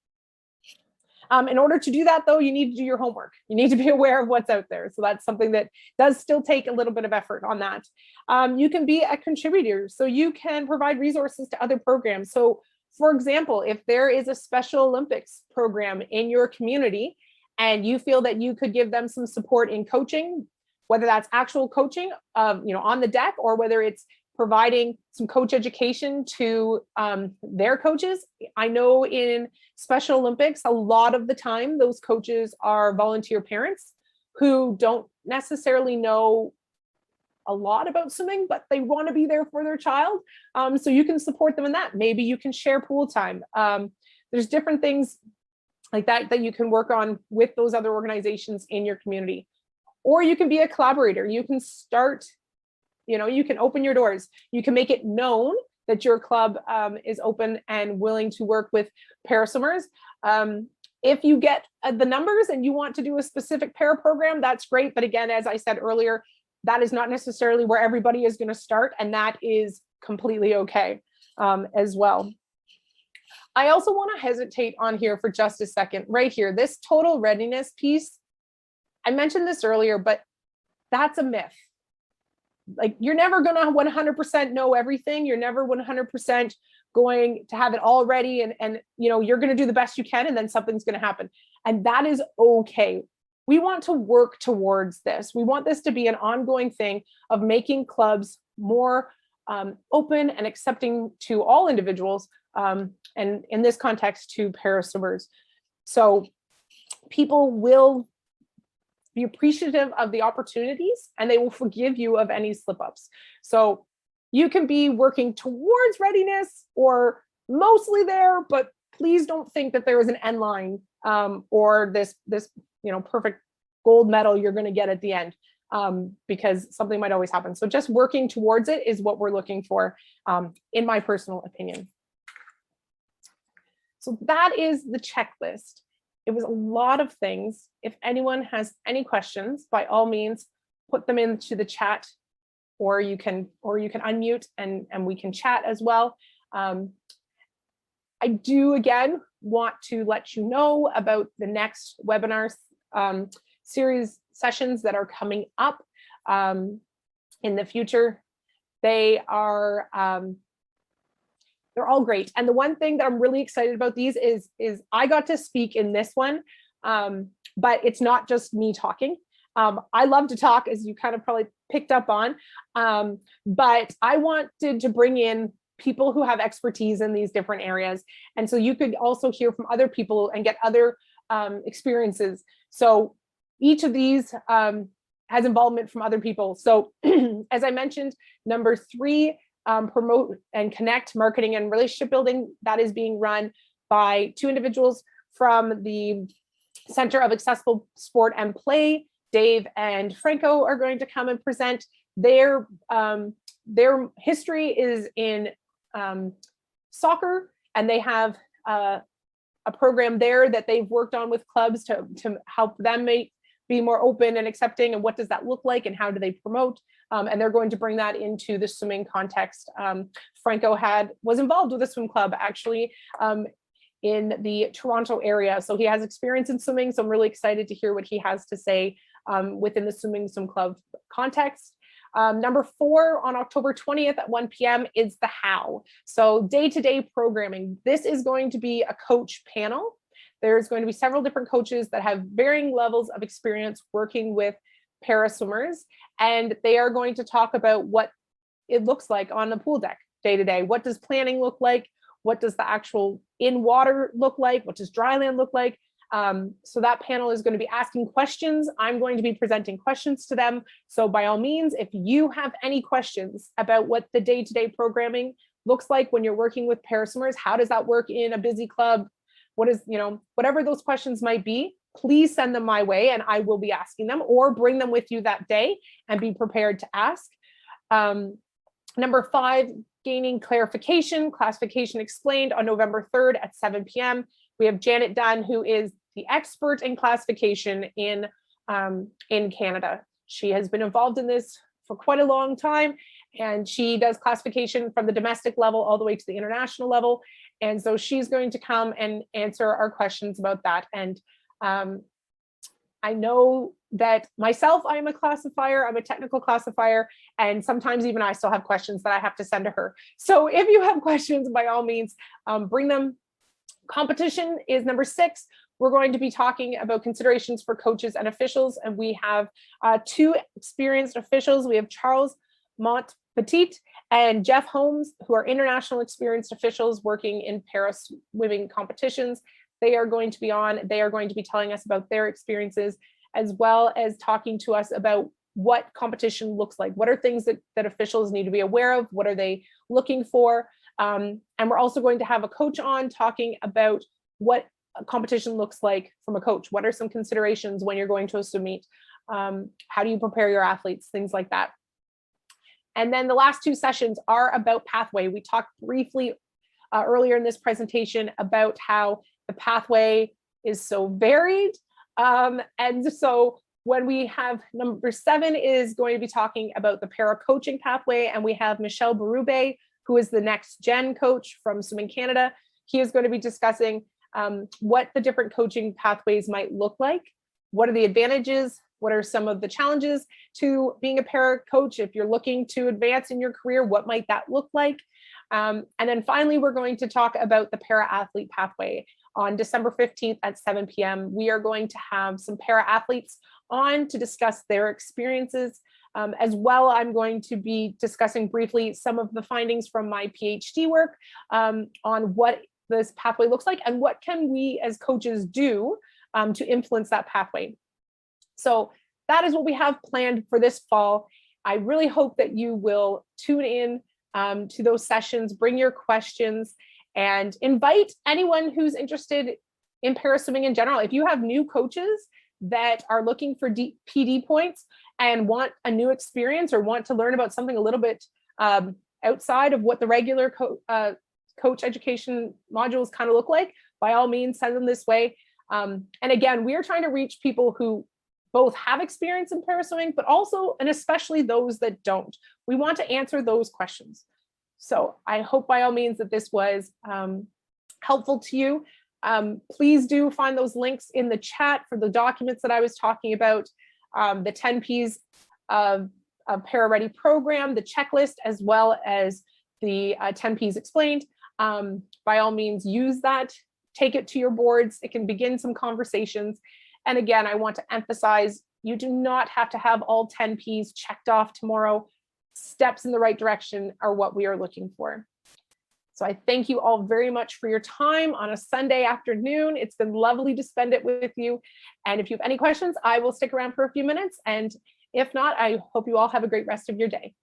In order to do that, though, you need to do your homework. You need to be aware of what's out there. So that's something that does still take a little bit of effort on that. You can be a contributor. So you can provide resources to other programs. So for example, if there is a Special Olympics program in your community and you feel that you could give them some support in coaching, whether that's actual coaching on the deck, or whether it's providing some coach education to their coaches. I know in Special Olympics, a lot of the time, those coaches are volunteer parents who don't necessarily know a lot about swimming, but they want to be there for their child. So you can support them in that. Maybe you can share pool time. There's different things like that you can work on with those other organizations in your community. Or you can be a collaborator. You can start, you can open your doors. You can make it known that your club is open and willing to work with paraswimmers. If you get the numbers and you want to do a specific para program, that's great. But again, as I said earlier, that is not necessarily where everybody is going to start, and that is completely okay as well. I also want to hesitate on here for just a second, right here, this total readiness piece. I mentioned this earlier, but that's a myth. Like, you're never going to 100% know everything. You're never 100% going to have it all ready, and you're going to do the best you can, and then something's going to happen. And that is okay. We want to work towards this. We want this to be an ongoing thing of making clubs more open and accepting to all individuals, and in this context to paraswimmers. So people will be appreciative of the opportunities and they will forgive you of any slip-ups. So you can be working towards readiness or mostly there, but please don't think that there is an end line, or this perfect gold medal you're going to get at the end, because something might always happen. So just working towards it is what we're looking for, in my personal opinion. So that is the checklist. It was a lot of things. If anyone has any questions, by all means, put them into the chat, or you can unmute and we can chat as well. I do again want to let you know about the next webinar series sessions that are coming up in the future. They are they're all great. And the one thing that I'm really excited about these is I got to speak in this one, but it's not just me talking. I love to talk, as you kind of probably picked up on, but I wanted to bring in people who have expertise in these different areas. And so you could also hear from other people and get other experiences. So each of these has involvement from other people. So as I mentioned, number 3, promote and connect marketing and relationship building, that is being run by 2 individuals from the Center of Accessible Sport and Play. Dave and Franco are going to come and present. Their history is in soccer, and they have a program there that they've worked on with clubs to help them be more open and accepting, and what does that look like and how do they promote, and they're going to bring that into the swimming context. Franco was involved with a swim club actually in the Toronto area, so he has experience in swimming, so I'm really excited to hear what he has to say within the swim club context. Number 4, on October 20th at 1 p.m. is the how. So day-to-day programming. This is going to be a coach panel. There's going to be several different coaches that have varying levels of experience working with paraswimmers, and they are going to talk about what it looks like on the pool deck day to day. What does planning look like? What does the actual in water look like? What does dry land look like? So that panel is going to be asking questions. I'm going to be presenting questions to them. So by all means, if you have any questions about what the day-to-day programming looks like when you're working with paraswimmers, how does that work in a busy club? What is, whatever those questions might be, please send them my way and I will be asking them, or bring them with you that day and be prepared to ask. Number 5, gaining clarification explained on November 3rd at 7 p.m. We have Janet Dunn, who is the expert in classification in Canada. She has been involved in this for quite a long time, and she does classification from the domestic level all the way to the international level. And so she's going to come and answer our questions about that. And I know that myself, I am a classifier, I'm a technical classifier, and sometimes even I still have questions that I have to send to her. So if you have questions, by all means, bring them. Competition is number 6. We're going to be talking about considerations for coaches and officials, and we have 2 experienced officials. We have Charles Montpetit and Jeff Holmes, who are international experienced officials working in para-swimming competitions. They are going to be on. They are going to be telling us about their experiences, as well as talking to us about what competition looks like. What are things that officials need to be aware of? What are they looking for? And we're also going to have a coach on talking about what a competition looks like from a coach. What are some considerations when you're going to a swim meet? How do you prepare your athletes? Things like that. And then the last 2 sessions are about pathway. We talked briefly earlier in this presentation about how the pathway is so varied. And so when we have number 7 is going to be talking about the para coaching pathway, and we have Michelle Berube, who is the next gen coach from Swimming Canada. He is going to be discussing what the different coaching pathways might look like. What are the advantages? What are some of the challenges to being a para coach? If you're looking to advance in your career, what might that look like? And then finally, we're going to talk about the para athlete pathway. On December 15th at 7 p.m., we are going to have some para athletes on to discuss their experiences As well, I'm going to be discussing briefly some of the findings from my PhD work on what this pathway looks like and what can we as coaches do to influence that pathway. So that is what we have planned for this fall. I really hope that you will tune in to those sessions, bring your questions, and invite anyone who's interested in paraswimming in general. If you have new coaches that are looking for PD points and want a new experience or want to learn about something a little bit outside of what the regular coach education modules kind of look like, by all means, send them this way. And again, we are trying to reach people who both have experience in paraswimming, but also, and especially those that don't. We want to answer those questions. So I hope by all means that this was helpful to you. Please do find those links in the chat for the documents that I was talking about, the 10 Ps of Paraready program, the checklist, as well as the 10 Ps explained. By all means, use that, take it to your boards. It can begin some conversations. And again, I want to emphasize, you do not have to have all 10 Ps checked off tomorrow. Steps in the right direction are what we are looking for. So I thank you all very much for your time on a Sunday afternoon. It's been lovely to spend it with you. And if you have any questions, I will stick around for a few minutes. And if not, I hope you all have a great rest of your day.